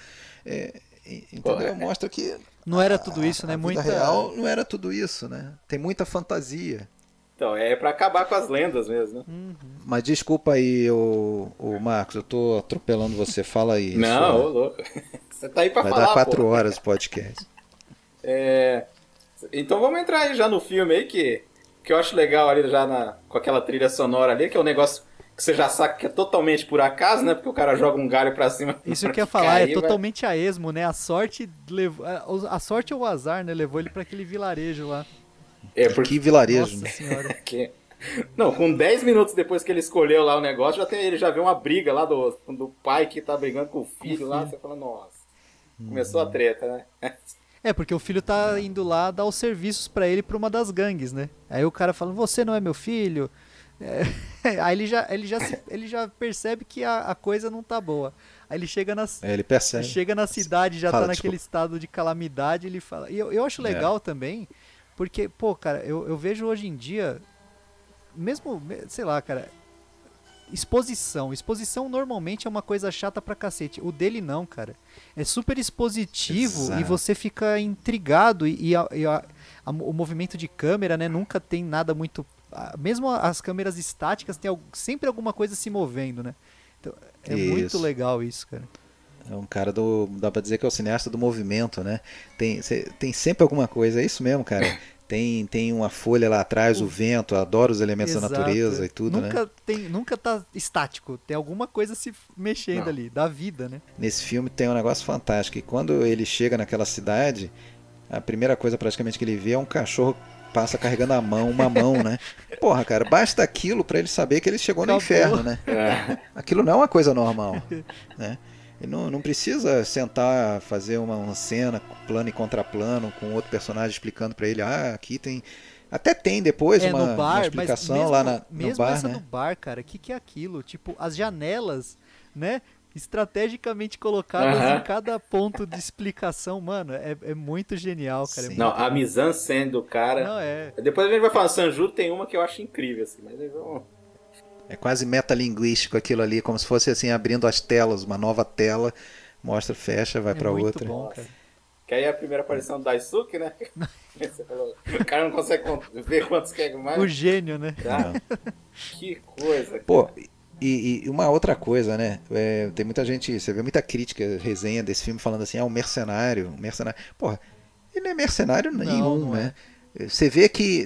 entendeu? Mostra que não era tudo isso, né? A vida real não era tudo isso, né? Tem muita fantasia. Então, é pra acabar com as lendas mesmo, né? Uhum. Mas desculpa aí, o Marcos, eu tô atropelando você, fala aí. Não, ô louco. Você tá aí pra vai falar, dar 4 horas o podcast. Então vamos entrar aí já no filme aí, que eu acho legal ali já com aquela trilha sonora ali, que é um negócio que você já sabe que é totalmente por acaso, né? Porque o cara joga um galho pra cima. Isso que eu ia falar, é totalmente a esmo, né? A sorte ou o azar, né? Levou ele pra aquele vilarejo lá. Que vilarejo, Nossa senhora. Não, com 10 minutos depois que ele escolheu lá o negócio, ele já vê uma briga lá do pai que tá brigando com o filho lá. Você fala, nossa, começou a treta, né? Porque o filho tá indo lá dar os serviços pra ele pra uma das gangues, né? Aí o cara fala, você não é meu filho? Aí ele já percebe que a coisa não tá boa. Aí ele chega chega na cidade, já tá naquele estado de calamidade, ele fala. E eu acho legal também, porque, pô, cara, eu vejo hoje em dia, mesmo, sei lá, cara, exposição normalmente é uma coisa chata pra cacete. O dele não, cara. É super expositivo. Exato. E você fica intrigado e o movimento de câmera, né, nunca tem nada muito... Mesmo as câmeras estáticas tem sempre alguma coisa se movendo, né? Então, muito legal isso, cara. É um cara dá pra dizer que é o cineasta do movimento, né? Tem sempre alguma coisa, é isso mesmo, cara. Tem uma folha lá atrás, o vento, adoro os elementos da natureza e tudo, né? Nunca tá estático, tem alguma coisa se mexendo ali, da vida, né? Nesse filme tem um negócio fantástico, e quando ele chega naquela cidade, a primeira coisa praticamente que ele vê é um cachorro passa carregando uma mão, né? Porra, cara, basta aquilo pra ele saber que ele chegou no inferno, né? Aquilo não é uma coisa normal, né? Ele não precisa sentar, fazer uma cena plano e contraplano com outro personagem explicando pra ele, aqui tem... Até tem depois uma explicação mesmo, lá no mesmo bar, essa né? do bar, cara, o que é aquilo? Tipo, as janelas, né? Estrategicamente colocadas em cada ponto de explicação, mano, é muito genial, cara. Não, a mise-en-scène do cara... Não, Depois a gente vai falar, Sanjuro tem uma que eu acho incrível, assim, mas vamos... É quase metalinguístico aquilo ali, como se fosse assim, abrindo as telas, uma nova tela, mostra, fecha, vai pra outra. Bom, cara. Que aí é a primeira aparição do Daisuke, né? Você falou, o cara não consegue ver quantos quer mais. O gênio, né? Que coisa. Cara. Pô, e uma outra coisa, né? Tem muita gente, você vê muita crítica, resenha desse filme falando assim, um mercenário. Porra, ele não é mercenário nenhum, não né? Você vê que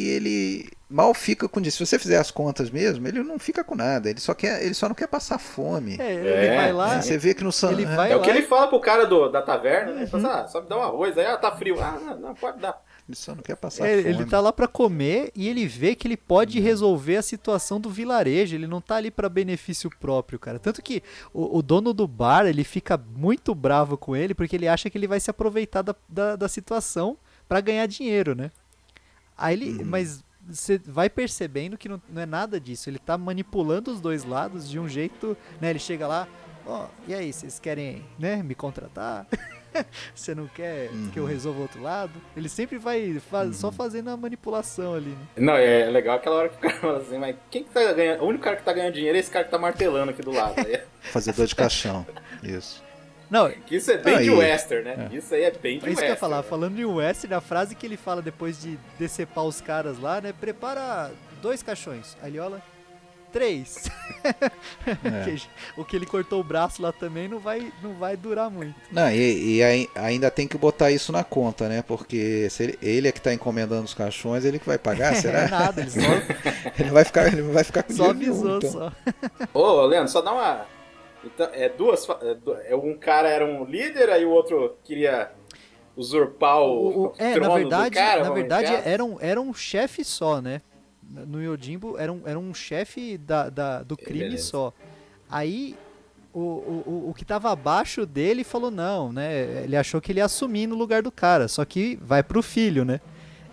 ele mal fica com isso. Se você fizer as contas mesmo, ele não fica com nada. Ele só não quer passar fome. Ele vai lá. Você vê que no ele vai o que ele fala pro cara da taverna, né? Ele fala assim, só me dá um arroz. Aí, tá frio. Não, pode dar. Ele só não quer passar fome. Ele tá lá pra comer e ele vê que ele pode resolver a situação do vilarejo. Ele não tá ali pra benefício próprio, cara. Tanto que o dono do bar, ele fica muito bravo com ele porque ele acha que ele vai se aproveitar da situação pra ganhar dinheiro, né? Aí mas você vai percebendo que não é nada disso. Ele tá manipulando os dois lados de um jeito, né? Ele chega lá, e aí, vocês querem, né, me contratar? Você não quer que eu resolva o outro lado? Ele sempre vai só fazendo a manipulação ali, né? Não, é legal aquela hora que o cara fala assim, mas quem que tá ganhando? O único cara que tá ganhando dinheiro é esse cara que tá martelando aqui do lado. Fazedor de caixão, isso. Não, isso é bem de western, né? Isso aí é bem de western. É isso que eu ia falar. Falando de western, a frase que ele fala depois de decepar os caras lá, né? Prepara 2 caixões. Aí ele olha, 3. O que ele cortou o braço lá também não vai durar muito. Não, e ainda tem que botar isso na conta, né? Porque se ele é que tá encomendando os caixões, ele que vai pagar, será? É nada, ele só... ele não vai ficar com só dinheiro avisou, nenhum, só. Ô, Leandro, só dá uma... Então, um cara era um líder, aí o outro queria usurpar o trono do cara. Na verdade, era um chefe só, né? No Yojimbo era um chefe do crime só. Aí o que tava abaixo dele falou não, né? Ele achou que ele ia assumir no lugar do cara, só que vai pro filho, né?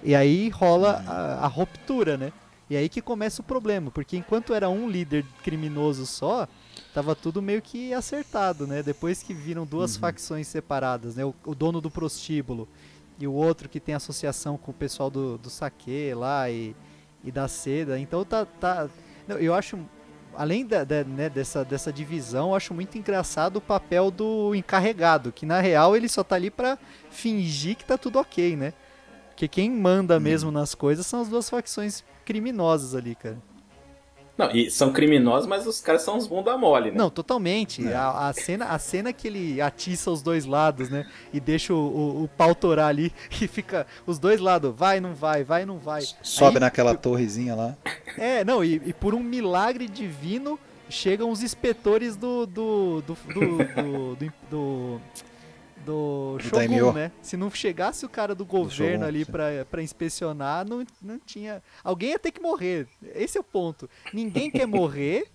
E aí rola a ruptura, né? E aí que começa o problema, porque enquanto era um líder criminoso só, tava tudo meio que acertado, né? Depois que viram 2 facções separadas, né? O dono do prostíbulo e o outro que tem associação com o pessoal do saque lá e da seda. Então não, eu acho, além né, dessa divisão, eu acho muito engraçado o papel do encarregado, que na real ele só tá ali pra fingir que tá tudo ok, né? Porque quem manda mesmo nas coisas são as 2 facções criminosas ali, cara. Não, e são criminosos, mas os caras são uns bunda mole, né? Não, totalmente. A cena que ele atiça os 2 lados, né? E deixa o pau torar ali e fica os 2 lados, vai, não vai, vai, não vai. Sobe naquela torrezinha lá. Não, e por um milagre divino chegam os inspetores do Shogun, né? Se não chegasse o cara do governo Shogun, ali pra inspecionar, não tinha... Alguém ia ter que morrer. Esse é o ponto. Ninguém quer morrer,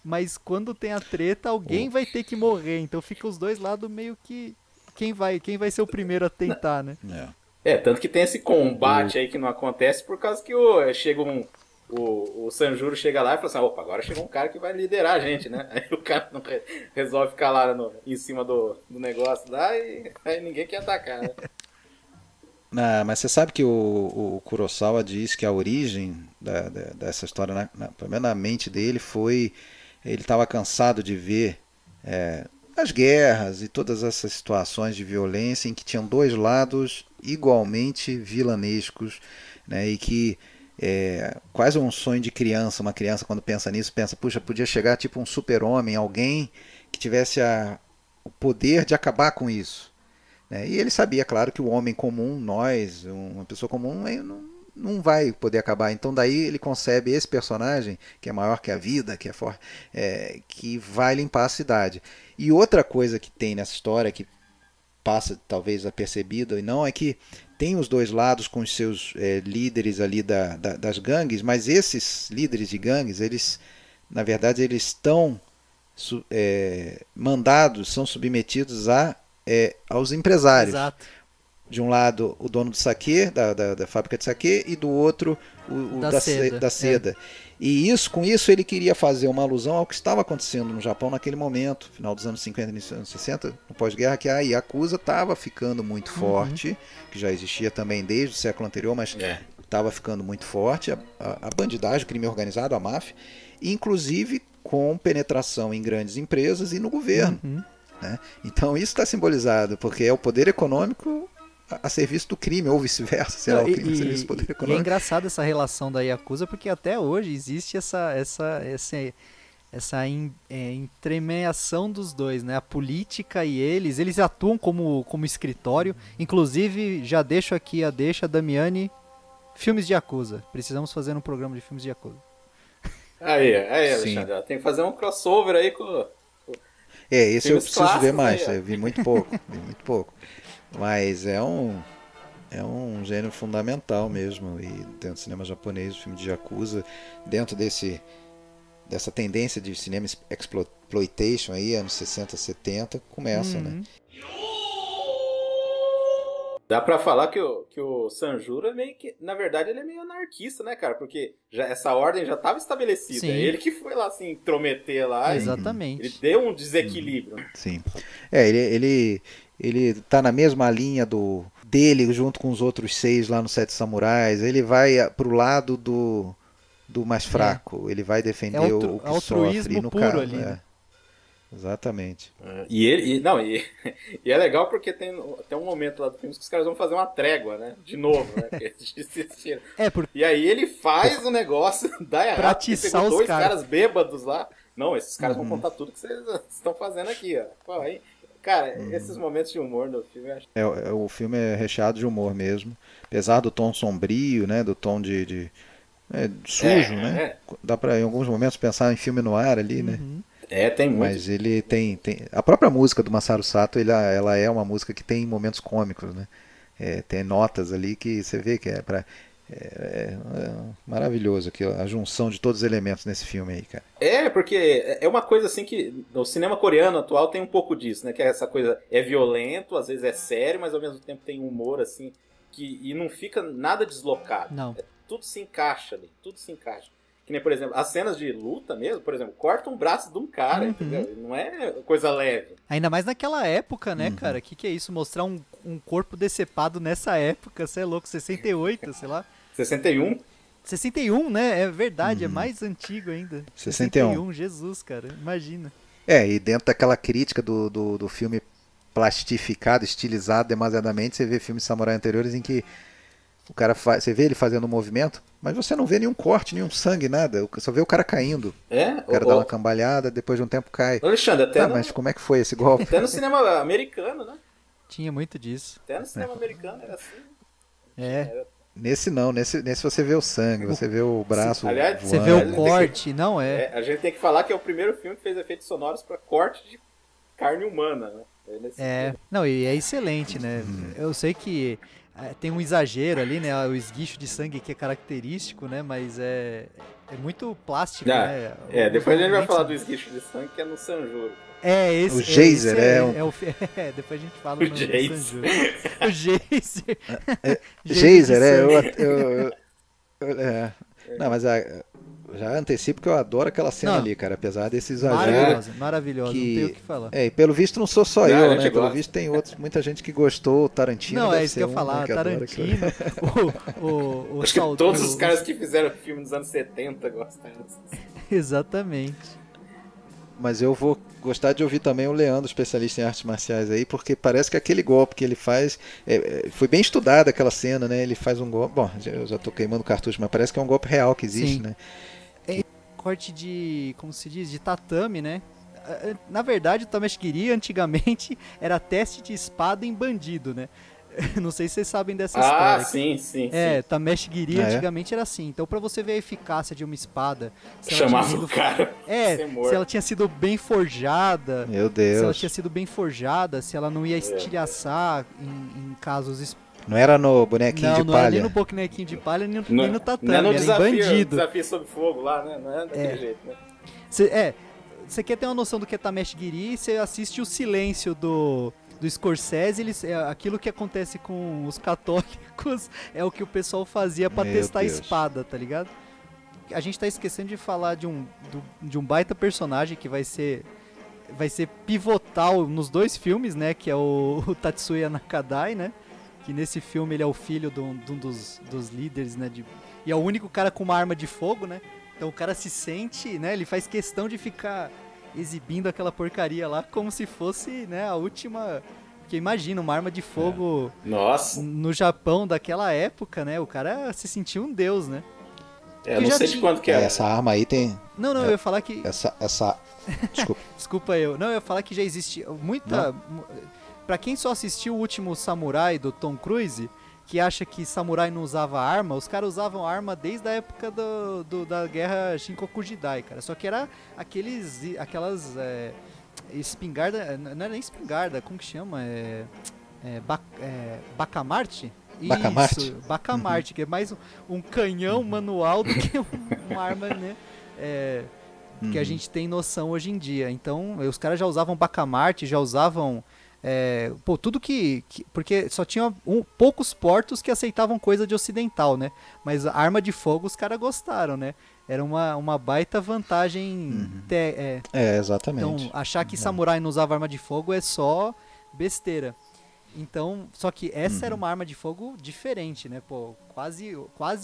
mas quando tem a treta, alguém vai ter que morrer. Então fica os 2 lados meio que... Quem vai ser o primeiro a tentar, né? Tanto que tem esse combate aí que não acontece por causa que chega o Sanjuro chega lá e fala assim, opa, agora chegou um cara que vai liderar a gente, né? Aí o cara não resolve ficar lá em cima do negócio lá e aí ninguém quer atacar, né? Mas você sabe que o Kurosawa diz que a origem dessa história, pelo menos na mente dele, foi... Ele estava cansado de ver as guerras e todas essas situações de violência em que tinham 2 lados igualmente vilanescos, né? E que quase um sonho de criança. Uma criança, quando pensa nisso, pensa, puxa, podia chegar tipo um super-homem, alguém que tivesse o poder de acabar com isso, né? E ele sabia, claro, que o homem comum, nós, uma pessoa comum, não vai poder acabar. Então daí ele concebe esse personagem, que é maior que a vida, que é forte, que vai limpar a cidade. E outra coisa que tem nessa história, que passa talvez apercebida, e não, é que tem os 2 lados com os seus líderes ali das gangues, mas esses líderes de gangues, eles, na verdade, eles estão mandados, são submetidos aos empresários. Exato. De um lado o dono do saquê, da fábrica de saquê, e do outro o da seda. E com isso ele queria fazer uma alusão ao que estava acontecendo no Japão naquele momento, final dos anos 50 e início dos anos 60, no pós-guerra, que a Yakuza estava ficando muito forte, que já existia também desde o século anterior, mas estava ficando muito forte, a bandidagem, o crime organizado, a máfia, inclusive com penetração em grandes empresas e no governo. Né? Então isso está simbolizado, porque é o poder econômico a serviço do crime, ou vice-versa, sei lá, o crime a serviço do poder econômico. E é engraçado essa relação da Yakuza, porque até hoje existe essa entremeação dos dois, né? A política e eles atuam como escritório. Inclusive, já deixo aqui Damiani, filmes de Yakuza. Precisamos fazer um programa de filmes de Yakuza. Aí, Alexandre, tem que fazer um crossover aí com... esse eu preciso ver mais, eu vi muito pouco. Mas é um gênero fundamental mesmo, e dentro do cinema japonês, o filme de Yakuza, dentro dessa tendência de cinema exploitation aí, anos 60, 70, começa, né? Dá pra falar que o Sanjuro é meio que, na verdade, ele é meio anarquista, né, cara? Porque essa ordem já estava estabelecida. Sim. É ele que foi lá, assim, intrometer lá. Exatamente. Ele deu um desequilíbrio. Sim. Ele tá na mesma linha dele, junto com os outros 6 lá no Sete Samurais. Ele vai pro lado do mais fraco. Ele vai defender o que sofre. No puro ali, né? Exatamente. E é legal porque tem um momento lá do filme que os caras vão fazer uma trégua, né? De novo, né? E aí ele faz o negócio, dá errado. Pra atiçar pegou os 2 caras bêbados lá. Não, esses caras vão contar tudo que vocês estão fazendo aqui, ó. Pô, aí, cara, esses momentos de humor no filme... O filme é recheado de humor mesmo. Apesar do tom sombrio, né? Do tom de sujo, né? Dá pra, em alguns momentos, pensar em filme no ar ali, né? Tem muito. Mas ele tem... A própria música do Masaru Sato, ela é uma música que tem momentos cômicos, né? Tem notas ali que você vê que é maravilhoso a junção de todos os elementos nesse filme aí, cara. Porque é uma coisa assim que no cinema coreano atual tem um pouco disso, né? Que essa coisa é violento, às vezes é sério, mas ao mesmo tempo tem humor, assim, e não fica nada deslocado. Não. Tudo se encaixa ali, tudo se encaixa. Que nem, por exemplo, as cenas de luta mesmo, por exemplo, corta um braço de um cara, entendeu? Não é coisa leve. Ainda mais naquela época, né, cara? Que é isso? Mostrar um corpo decepado nessa época, você é louco, 68, sei lá. 61? 61, né? É verdade, é mais antigo ainda. 61, Jesus, cara, imagina. E dentro daquela crítica do filme plastificado, estilizado demasiadamente, você vê filmes samurai anteriores em que o cara você vê ele fazendo um movimento, mas você não vê nenhum corte, nenhum sangue, nada. Só vê o cara caindo. O cara dá uma cambalhada, depois de um tempo cai. Alexandre, mas como é que foi esse golpe? Até no cinema americano, né? Tinha muito disso. Até no cinema americano era assim. Nesse não, nesse você vê o sangue, você vê o braço. Aliás, voando. Você vê o corte, não é? A gente tem que falar que é o primeiro filme que fez efeitos sonoros para corte de carne humana, né? Não, e é excelente, né? Eu sei que tem um exagero ali, né? O esguicho de sangue que é característico, né? Mas é muito plástico, né? Depois a gente vai falar do esguicho de sangue que é no Sanjuro. O Geyser depois a gente fala no Sanjuro. O Geyser. Geyser, não, mas já antecipo que eu adoro aquela cena ali, cara, apesar desse exagero. Maravilhosa, não tem o que falar. E pelo visto não sou só eu, né? Pelo visto tem muita gente que gostou, o Tarantino. Não, é isso que eu ia falar, Tarantino. Acho que todos os caras que fizeram filme nos anos 70 gostaram. Exatamente. Mas eu vou gostar de ouvir também o Leandro, especialista em artes marciais aí, porque parece que aquele golpe que ele faz, foi bem estudada aquela cena, né? Ele faz um golpe, bom, eu já tô queimando cartucho, mas parece que é um golpe real que existe, né? Corte de, como se diz, de tatame, né? Na verdade, o Tameshigiri antigamente era teste de espada em bandido, né? Não sei se vocês sabem dessa história. Sim. Tameshigiri antigamente era assim. Então, pra você ver a eficácia de uma espada, chamava o cara. Se ela tinha sido bem forjada. Meu Deus. Se ela tinha sido bem forjada, se ela não ia estilhaçar em casos. Não era no bonequinho de palha? Não era nem no bonequinho de palha, nem no tatame, não é no era desafio, em bandido. Desafio sob fogo lá, né? Não é daquele jeito, né? Você quer ter uma noção do que é Tameshigiri, você assiste o Silêncio do Scorsese, aquilo que acontece com os católicos é o que o pessoal fazia pra testar a espada, tá ligado? A gente tá esquecendo de falar de um baita personagem que vai ser pivotal nos 2 filmes, né? Que é o Tatsuya Nakadai, né? que nesse filme ele é o filho de um dos líderes, né? E é o único cara com uma arma de fogo, né? Então o cara se sente, né? Ele faz questão de ficar exibindo aquela porcaria lá como se fosse, né, a última... Porque imagina, uma arma de fogo no Japão daquela época, né? O cara se sentiu um deus, né? Eu não sei de quanto que é. Essa arma aí tem... Não, eu ia falar que... Essa... Desculpa. Desculpa eu. Não, eu ia falar que já existe muita... Pra quem só assistiu o último Samurai do Tom Cruise, que acha que samurai não usava arma, os caras usavam arma desde a época da guerra Shinkoku Jidai, cara. Só que era aquelas espingarda, não era nem espingarda, como que chama? Bacamarte? Bacamarte? Isso, Bacamarte, que é mais um canhão manual do que uma arma, né? Que a gente tem noção hoje em dia. Então, os caras já usavam Bacamarte, já usavam... tudo porque só tinha poucos portos que aceitavam coisa de ocidental, né? Mas a arma de fogo os caras gostaram, né? Era uma baita vantagem. Exatamente. Então, achar que samurai não usava arma de fogo é só besteira. Então, só que essa era uma arma de fogo diferente, né? Pô, quase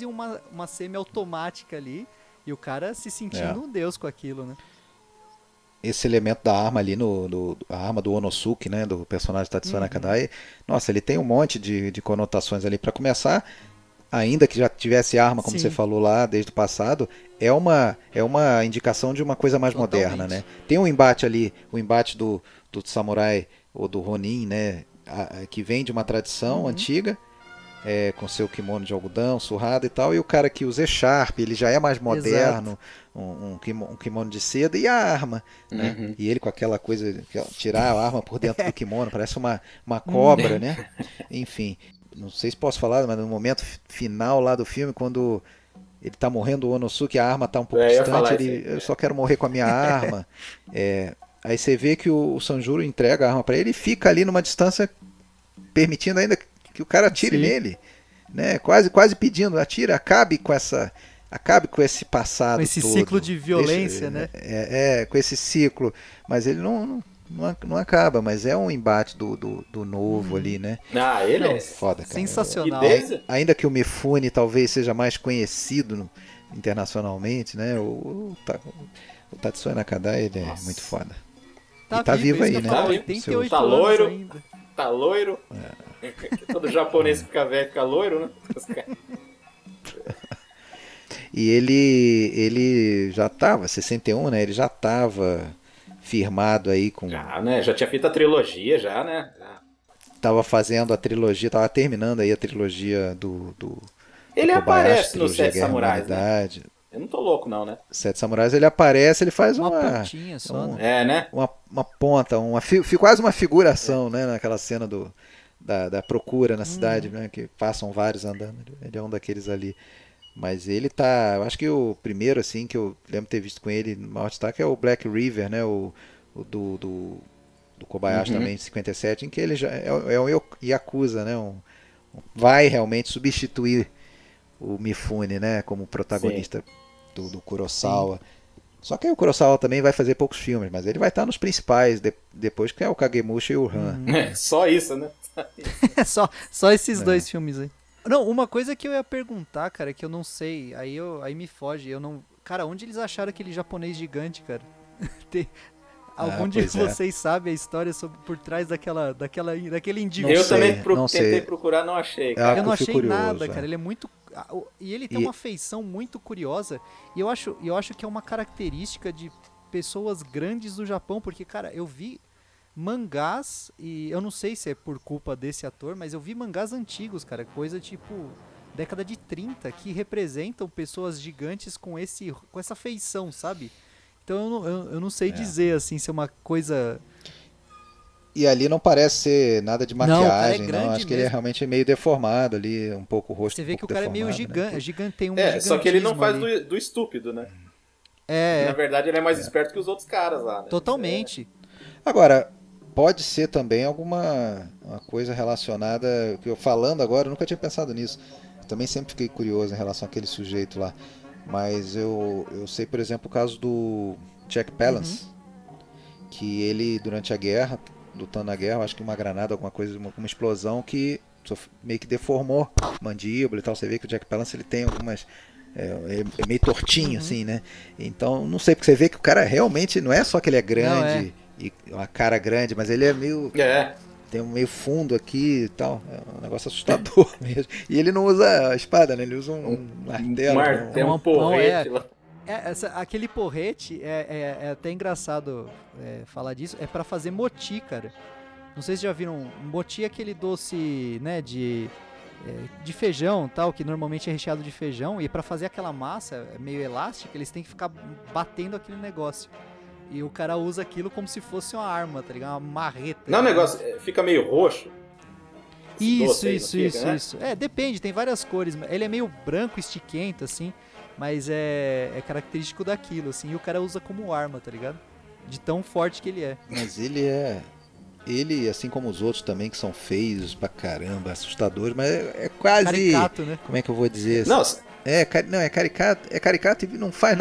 uma semi-automática ali. E o cara se sentindo um deus com aquilo, né? Esse elemento da arma ali, a arma do Onosuke, né, do personagem Tatsuya Nakadai, nossa, ele tem um monte de conotações ali. Para começar, ainda que já tivesse arma, como você falou lá, desde o passado, é uma indicação de uma coisa mais moderna, né? Tem um embate ali, o embate do samurai ou do Ronin, né, que vem de uma tradição antiga, com seu kimono de algodão, surrado e tal, e o cara que usa Sharp, ele já é mais moderno, um kimono de seda e a arma, né? E ele com aquela coisa, tirar a arma por dentro do kimono, parece uma cobra, né? Enfim, não sei se posso falar, mas no momento final lá do filme, quando ele tá morrendo, o Onosuke, a arma tá um pouco distante, eu só quero morrer com a minha arma. Aí você vê que o Sanjuro entrega a arma para ele e fica ali numa distância permitindo ainda que o cara atire nele, né? Quase pedindo, atira, acabe com esse passado, com esse todo. Ciclo de violência, né? Com esse ciclo, mas ele não acaba, mas é um embate do novo ali, né? Ele é foda, cara. Sensacional. Ainda que o Mifune talvez seja mais conhecido internacionalmente, né? O Tatsuya Nakadai, ele é muito foda. Tá vivo aí, né? 88 tá loiro. anos ainda. Tá loiro. Todo japonês fica velho, fica loiro, né? E ele já tava, 61, né? Ele já tava firmado aí com... Já, né? Já tinha feito a trilogia, já, né? Tava fazendo a trilogia, tava terminando aí a trilogia do ele Kobayashi, aparece no Sete Samurais, né? Eu não tô louco não, né? Sete Samurais, ele aparece, ele faz uma pontinha só, né? Uma ponta, quase uma figuração, né? Naquela cena da procura na cidade, né? Que passam vários andando. Ele é um daqueles ali. Mas ele tá... Eu acho que o primeiro, assim, que eu lembro de ter visto com ele, no maior destaque, é o Black River, né? O do Kobayashi também, de 57, em que ele já é um Yakuza, né? Vai realmente substituir o Mifune, né? Como protagonista do Kurosawa. Sim. Só que aí o Kurosawa também vai fazer poucos filmes, mas ele vai estar nos principais, depois que é o Kagemusha e o Han. Só isso, né? só esses dois filmes aí. Não, uma coisa que eu ia perguntar, cara, que eu não sei, aí me foge, eu não... Cara, onde eles acharam aquele japonês gigante, cara? Algum de vocês sabe a história por trás daquele indivíduo? Eu também tentei procurar, não achei, cara. Eu não achei nada, cara, ele é muito... E ele tem uma feição muito curiosa, e eu acho que é uma característica de pessoas grandes do Japão, porque, cara, eu vi mangás, e eu não sei se é por culpa desse ator, mas eu vi mangás antigos, cara, coisa tipo década de 30, que representam pessoas gigantes com essa feição, sabe? Então eu não sei dizer, assim, se é uma coisa... E ali não parece ser nada de maquiagem, não. Acho que ele é realmente meio deformado ali, um pouco o rosto. Você vê que o cara é meio gigante, né? Gigante. Só que ele não faz do estúpido, né? Na verdade, ele é mais esperto que os outros caras lá, né? Totalmente. Agora, pode ser também uma coisa relacionada, que eu falando agora, eu nunca tinha pensado nisso. Eu também sempre fiquei curioso em relação àquele sujeito lá. Mas eu sei, por exemplo, o caso do Jack Palance, que ele, durante a guerra, lutando na guerra, acho que uma granada, alguma coisa, uma explosão que meio que deformou a mandíbula e tal. Você vê que o Jack Palance ele tem algumas... É meio tortinho, assim, né? Então, não sei, porque você vê que o cara realmente não é só que ele é grande e uma cara grande, mas ele é meio... Tem um meio fundo aqui e tal. É um negócio assustador mesmo. E ele não usa a espada, né? Ele usa um martelo. Um porrete lá. Aquele porrete, é até engraçado falar disso, é pra fazer moti, cara. Não sei se já viram, moti é aquele doce, né, de feijão, tal, que normalmente é recheado de feijão, e pra fazer aquela massa meio elástica, eles têm que ficar batendo aquele negócio. E o cara usa aquilo como se fosse uma arma, tá ligado? Uma marreta. Não, o negócio fica meio roxo. Isso. Depende, tem várias cores. Ele é meio branco, estiquento, assim, mas é característico daquilo, assim, e o cara usa como arma, tá ligado? De tão forte que ele é. Mas ele, assim como os outros também, que são feios pra caramba, assustadores, mas é quase... Caricato, né? Como é que eu vou dizer? Nossa. É caricato e não faz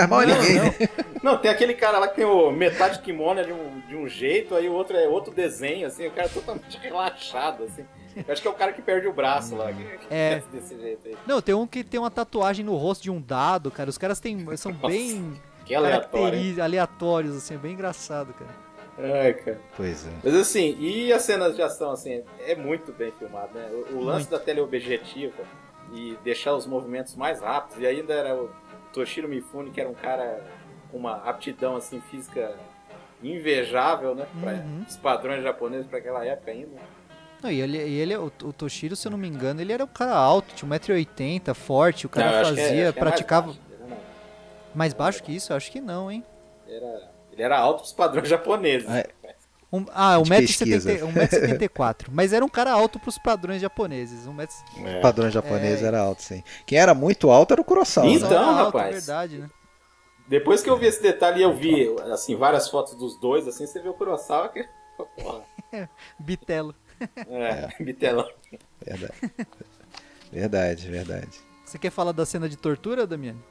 mal a ninguém. Não. Né? Não, tem aquele cara lá que tem metade do kimono de um jeito, aí o outro é outro desenho, assim, o cara é totalmente relaxado, assim. Eu acho que é o cara que perde o braço lá, que desse jeito aí. Não, tem um que tem uma tatuagem no rosto de um dado, cara. Os caras são bem aleatórios, assim, é bem engraçado, cara. Ai, cara. Pois é. Mas assim, e as cenas de ação, assim, é muito bem filmado, né? O lance da teleobjetiva e deixar os movimentos mais rápidos, e ainda era o Toshiro Mifune, que era um cara com uma aptidão, assim, física invejável, né? Para os padrões japoneses para aquela época ainda. Não, e ele o Toshiro, se eu não me engano, ele era um cara alto, tinha 1,80 m, forte, o cara praticava... Mais baixo que isso? Eu acho que não, hein? Ele era alto pros padrões japoneses. 1,74 m. Mas era um cara alto pros padrões japoneses. Padrões japoneses era alto, sim. Quem era muito alto era o Kurosawa. Então, né? rapaz. Verdade, né? Depois que eu vi esse detalhe e eu vi assim, várias fotos dos dois, assim, você vê o Kurosawa que... Bitelo. Bitelão. Verdade. Você quer falar da cena de tortura, Damiani?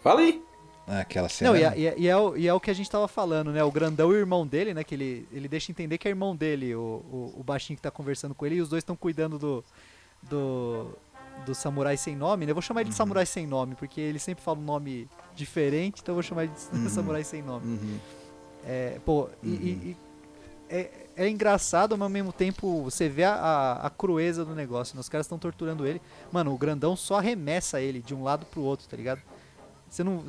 Fala aí. Aquela cena. Não, e é o que a gente tava falando, né? O grandão e o irmão dele, né? Que ele deixa entender que é irmão dele, o baixinho que tá conversando com ele, e os dois estão cuidando do samurai sem nome, né? Eu vou chamar ele de samurai sem nome, porque ele sempre fala um nome diferente, então eu vou chamar ele de samurai sem nome. É engraçado, mas ao mesmo tempo você vê a crueza do negócio, né? Os caras estão torturando ele. Mano, o grandão só arremessa ele de um lado pro outro, tá ligado? Você não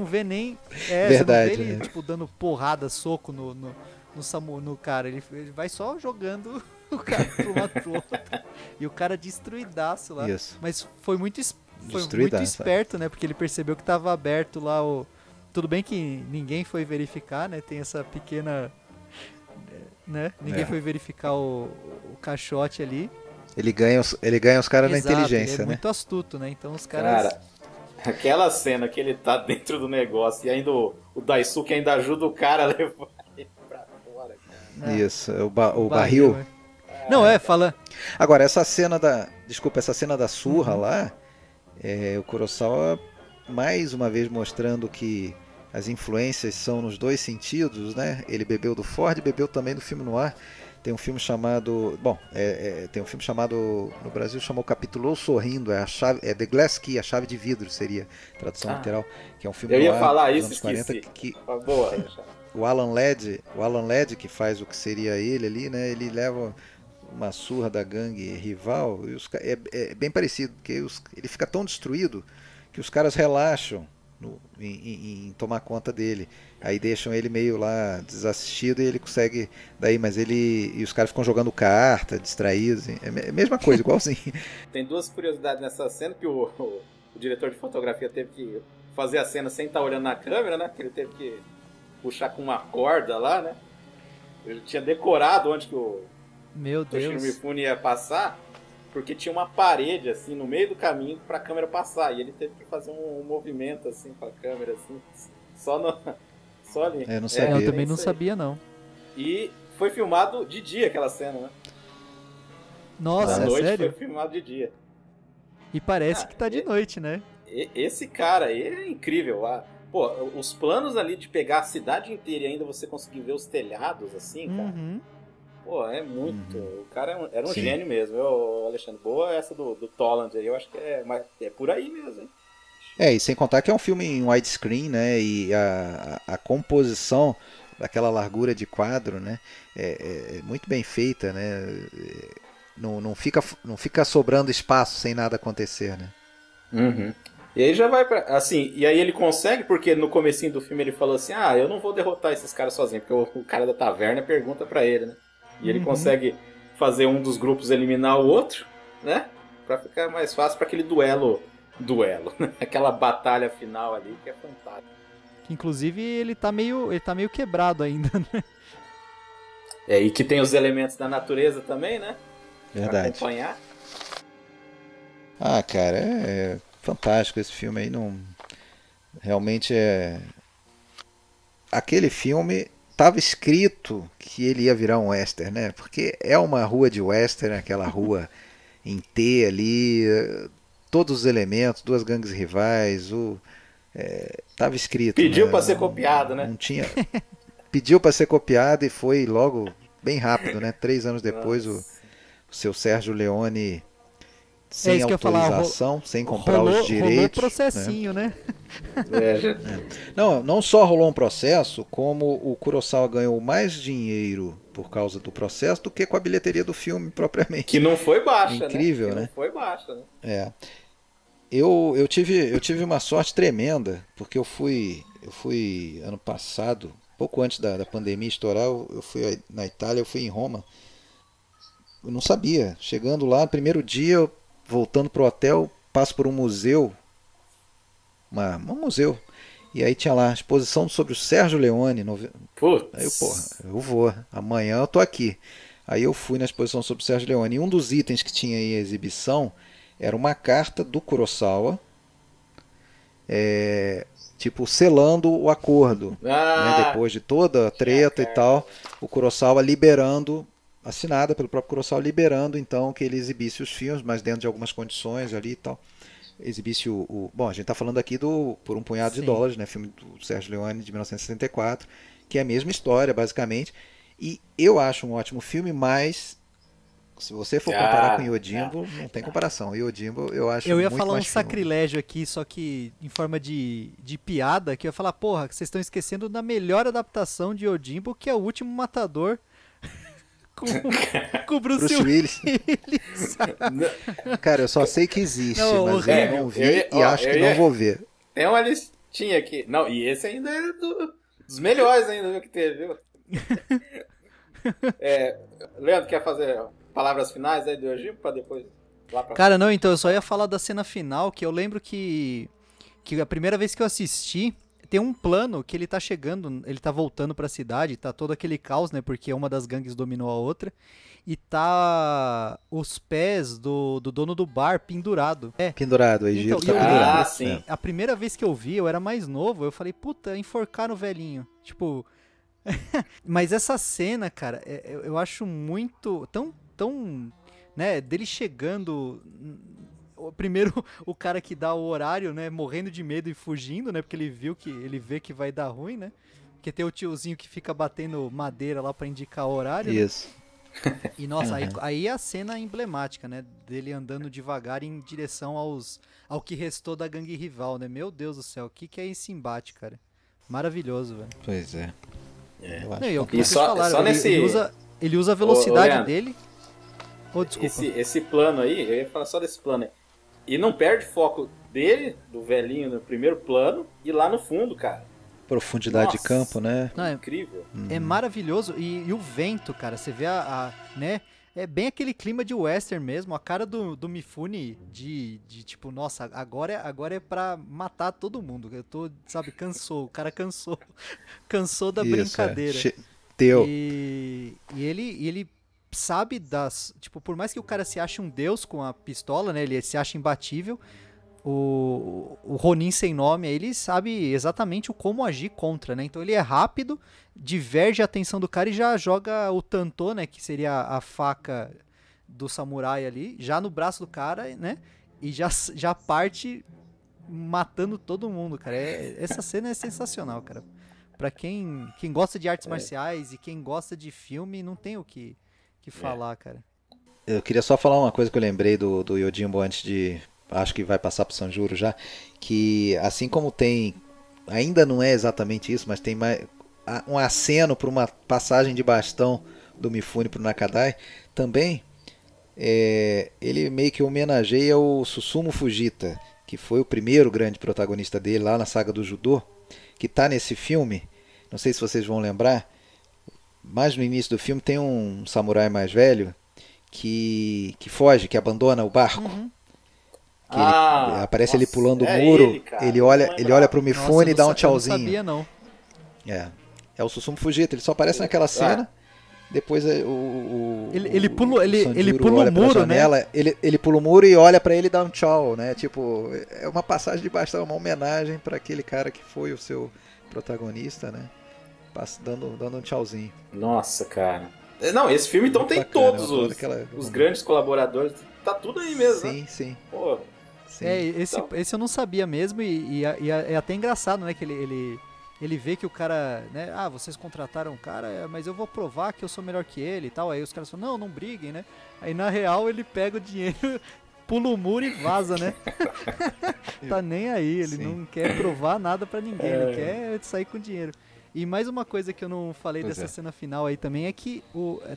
vê nem... Verdade, você não vê ele, né? tipo, dando porrada, soco no cara. Ele vai só jogando o cara pro lado pro outro. E o cara destruidaço lá. Isso. Mas foi muito esperto, né? Porque ele percebeu que tava aberto lá o... Tudo bem que ninguém foi verificar, né? Tem essa pequena... né? Ninguém foi verificar o caixote ali. Ele ganha os caras na inteligência, ele é né? muito astuto, né? Então os caras... Cara, aquela cena que ele tá dentro do negócio e ainda o Daisuke ainda ajuda o cara a levar ele pra fora, cara. Isso, o barril. Não, fala... Agora, essa cena da surra lá, o Kurosawa mais uma vez mostrando que as influências são nos dois sentidos, né? Ele bebeu do Ford e bebeu também do filme noir. Tem um filme chamado... tem um filme chamado... No Brasil chamou Capitulou Sorrindo. The Glass Key, a chave de vidro seria a tradução literal. Que é um filme eu ia noir falar dos isso, anos 40 esqueci. que Boa. o Alan Ladd, que faz o que seria ele ali, né? Ele leva uma surra da gangue rival. E é bem parecido, porque ele fica tão destruído que os caras relaxam em tomar conta dele. Aí deixam ele meio lá desassistido e ele consegue e os caras ficam jogando carta, distraídos. É a mesma coisa, igualzinho. Tem duas curiosidades nessa cena, que o diretor de fotografia teve que fazer a cena sem estar olhando na câmera, né? Que ele teve que puxar com uma corda lá, né? Ele tinha decorado onde que o Toshiro Mifune ia passar, porque tinha uma parede assim no meio do caminho para a câmera passar, e ele teve que fazer um movimento assim com a câmera assim, só ali. Eu não sabia. Eu também não sabia, não. E foi filmado de dia aquela cena, né? Nossa, à noite sério? foi filmado de dia. E parece que tá de noite, né? Esse cara aí é incrível. Pô, os planos ali de pegar a cidade inteira e ainda você conseguir ver os telhados assim, cara. Pô, é muito. O cara era um gênio mesmo, viu, Alexandre? Boa essa do Toland aí, eu acho que é por aí mesmo, hein? E sem contar que é um filme em widescreen, né? E a composição daquela largura de quadro, né? É muito bem feita, né? Não fica sobrando espaço sem nada acontecer, né? Uhum. E aí já vai pra... Assim, e aí ele consegue, porque no comecinho do filme ele falou assim, eu não vou derrotar esses caras sozinho, porque o cara da taverna pergunta pra ele, né? E ele consegue fazer um dos grupos eliminar o outro, né? Pra ficar mais fácil pra aquele duelo, né? Aquela batalha final ali que é fantástica. Inclusive ele tá meio quebrado ainda, né? E que tem os elementos da natureza também, né? Verdade. Pra acompanhar. Cara, é fantástico esse filme aí. Não... Realmente é... Aquele filme estava escrito que ele ia virar um western, né? Porque é uma rua de western, aquela rua em T ali, todos os elementos, duas gangues rivais, tava escrito. Pediu né? para ser copiado, né? Não tinha. Pediu para ser copiado e foi logo bem rápido, né? 3 anos depois o seu Sérgio Leone, sem autorização, sem comprar os direitos. Rolou processinho, né? Não só rolou um processo, como o Kurosawa ganhou mais dinheiro por causa do processo do que com a bilheteria do filme propriamente. Que não foi baixa, incrível, né? né? Não foi baixa, né? Eu tive uma sorte tremenda, porque eu fui ano passado, pouco antes da pandemia estourar, eu fui na Itália, eu fui em Roma. Eu não sabia. Chegando lá, no primeiro dia, voltando pro hotel, passo por um museu, um museu, e aí tinha lá a exposição sobre o Sérgio Leone. Aí eu vou, amanhã eu tô aqui. Aí eu fui na exposição sobre o Sérgio Leone, e um dos itens que tinha aí em exibição era uma carta do Kurosawa, tipo, selando o acordo, né? Depois de toda a treta e tal, o Kurosawa liberando, assinada pelo próprio Kurosawa, liberando então que ele exibisse os filmes, mas dentro de algumas condições ali e tal. Exibisse Bom, a gente está falando aqui Por um Punhado de Dólares, né? Filme do Sérgio Leone de 1964, que é a mesma história, basicamente. E eu acho um ótimo filme, mas se você for comparar com Yojimbo, não tem comparação. Yojimbo eu acho muito mais. Eu ia falar um sacrilégio aqui, só que em forma de piada, que eu ia falar, porra, vocês estão esquecendo da melhor adaptação de Yojimbo, que é O Último Matador. com o Bruce Willis. Cara, eu só sei que existe, mas eu não vi e acho que não vou ver. Tem uma listinha aqui. Não, e esse ainda é dos melhores ainda que teve, viu? Leandro, quer fazer palavras finais aí do Yojimbo pra depois lá pra... Cara, não, então eu só ia falar da cena final, que eu lembro que a primeira vez que eu assisti, tem um plano que ele tá chegando, ele tá voltando pra cidade, tá todo aquele caos, né, porque uma das gangues dominou a outra, e tá os pés do dono do bar pendurado. Pendurado, aí então, tá pendurado. Sim. A primeira vez que eu vi, eu era mais novo, eu falei, puta, enforcaram o velhinho. Tipo... Mas essa cena, cara, eu acho muito... Tão, né, dele chegando... Primeiro, o cara que dá o horário, né, morrendo de medo e fugindo, né, porque ele vê que vai dar ruim, né, porque tem o tiozinho que fica batendo madeira lá pra indicar o horário. Isso. Né? E, nossa, aí a cena emblemática, né, dele andando devagar em direção ao que restou da gangue rival, né, meu Deus do céu, o que é esse embate, cara? Maravilhoso, velho. Pois é. E só nesse... Ele usa a velocidade dele. Desculpa. Esse plano aí, eu ia falar só desse plano aí. E não perde foco dele, do velhinho no primeiro plano, e lá no fundo, cara. Profundidade de campo, né? Não, incrível. É maravilhoso. E o vento, cara, você vê né? É bem aquele clima de western mesmo. A cara do Mifune de tipo, nossa, agora é pra matar todo mundo. Eu tô, sabe, cansou. O cara cansou. Cansou da brincadeira. E ele sabe tipo, por mais que o cara se ache um deus com a pistola, né, ele se acha imbatível, o Ronin sem nome, ele sabe exatamente como agir contra, né, então ele é rápido, diverge a atenção do cara e já joga o tantô, né, que seria a faca do samurai ali, já no braço do cara, né, e já parte matando todo mundo, cara. Essa cena é sensacional, cara. Pra quem gosta de artes marciais e quem gosta de filme, não tem o que que falar, cara. Eu queria só falar uma coisa que eu lembrei do Yojimbo antes de... Acho que vai passar pro Sanjuro já. Que assim como tem... Ainda não é exatamente isso, mas tem mais, um aceno para uma passagem de bastão do Mifune pro Nakadai. Também, ele meio que homenageia o Susumu Fujita, que foi o primeiro grande protagonista dele lá na saga do judô, que tá nesse filme. Não sei se vocês vão lembrar, mas no início do filme tem um samurai mais velho que foge, que abandona o barco. Que aparece ele pulando o muro, ele olha pro Mifune e dá um tchauzinho. Eu não sabia, não. É o Susumu Fujita, ele só aparece naquela cena. Depois ele pula o muro, janela, né? Ele pula o muro e olha pra ele e dá um tchau, né? Tipo, é uma passagem de bastão, uma homenagem pra aquele cara que foi o seu protagonista, né? Dando um tchauzinho. Nossa, cara. Não, esse filme então tem bacana, todos os grandes colaboradores. Tá tudo aí mesmo, sim, né? Sim. Pô. Sim. Esse eu não sabia mesmo e é até engraçado, né? Que ele vê que o cara, né? Ah, vocês contrataram um cara, mas eu vou provar que eu sou melhor que ele e tal. Aí os caras falam, não briguem, né? Aí na real ele pega o dinheiro, pula o muro e vaza, né? Tá nem aí, ele não quer provar nada pra ninguém, ele quer sair com dinheiro. E mais uma coisa que eu não falei dessa cena final aí também é que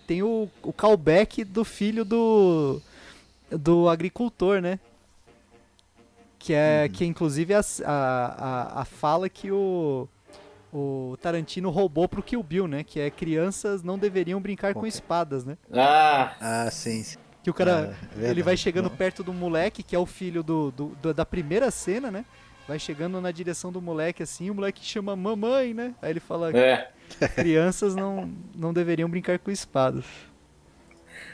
tem o callback do filho do agricultor, né? Que inclusive a fala que o Tarantino roubou pro Kill Bill, né? Que é crianças não deveriam brincar com espadas, né? Sim. Que o cara, ele vai chegando perto do moleque, que é o filho da primeira cena, né? Vai chegando na direção do moleque assim, o moleque chama mamãe, né? Aí ele fala que crianças não deveriam brincar com espadas.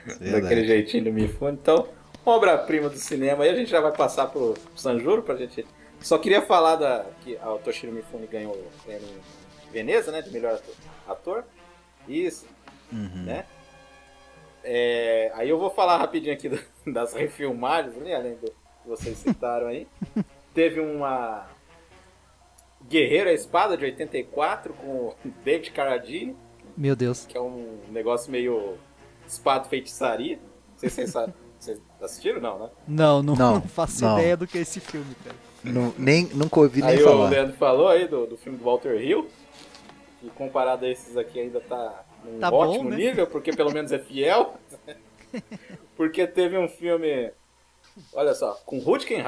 Daquele jeitinho do Mifune. Então, obra-prima do cinema. Aí a gente já vai passar pro Sanjuro pra gente... Só queria falar que o Toshiro Mifune ganhou o prêmio em Veneza, né? De melhor ator. Isso. Né? Aí eu vou falar rapidinho aqui das refilmagens, né? Além do que vocês citaram aí. Teve uma Guerreiro à Espada de 84 com o David Carradine. Meu Deus. Que é um negócio meio espada feitiçaria. Não sei se vocês sabem. Vocês assistiram? Não, né? Não faço ideia do que é esse filme, cara. Nunca ouvi nem aí falar. Aí o Leandro falou aí do filme do Walter Hill. E comparado a esses aqui ainda tá num ótimo bom, né? nível, porque pelo menos é fiel. Porque teve um filme, olha só, com Rutger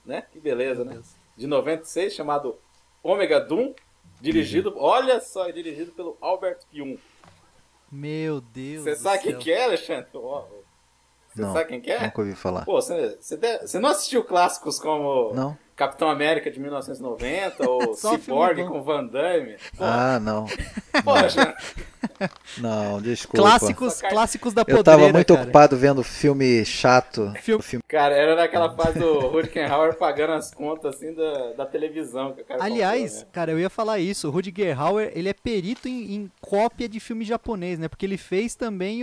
né? Que beleza, né? De 96, chamado Omega Doom, dirigido, olha só, dirigido pelo Albert Pyun. Meu Deus. Você sabe quem que é, Alexandre? Você sabe quem que é? Nunca ouvi falar. Pô, você não assistiu clássicos como Capitão América de 1990 ou Cyborg com Van Damme? Pô. Não. Poxa. Não, desculpa. Clássicos da podreira, eu tava muito ocupado vendo filme chato. Cara, era naquela fase do Rutger Hauer pagando as contas assim da televisão. Que o cara Aliás, comprou, né? cara, eu ia falar isso. O Rutger Hauer, ele é perito em cópia de filme japonês, né? Porque ele fez também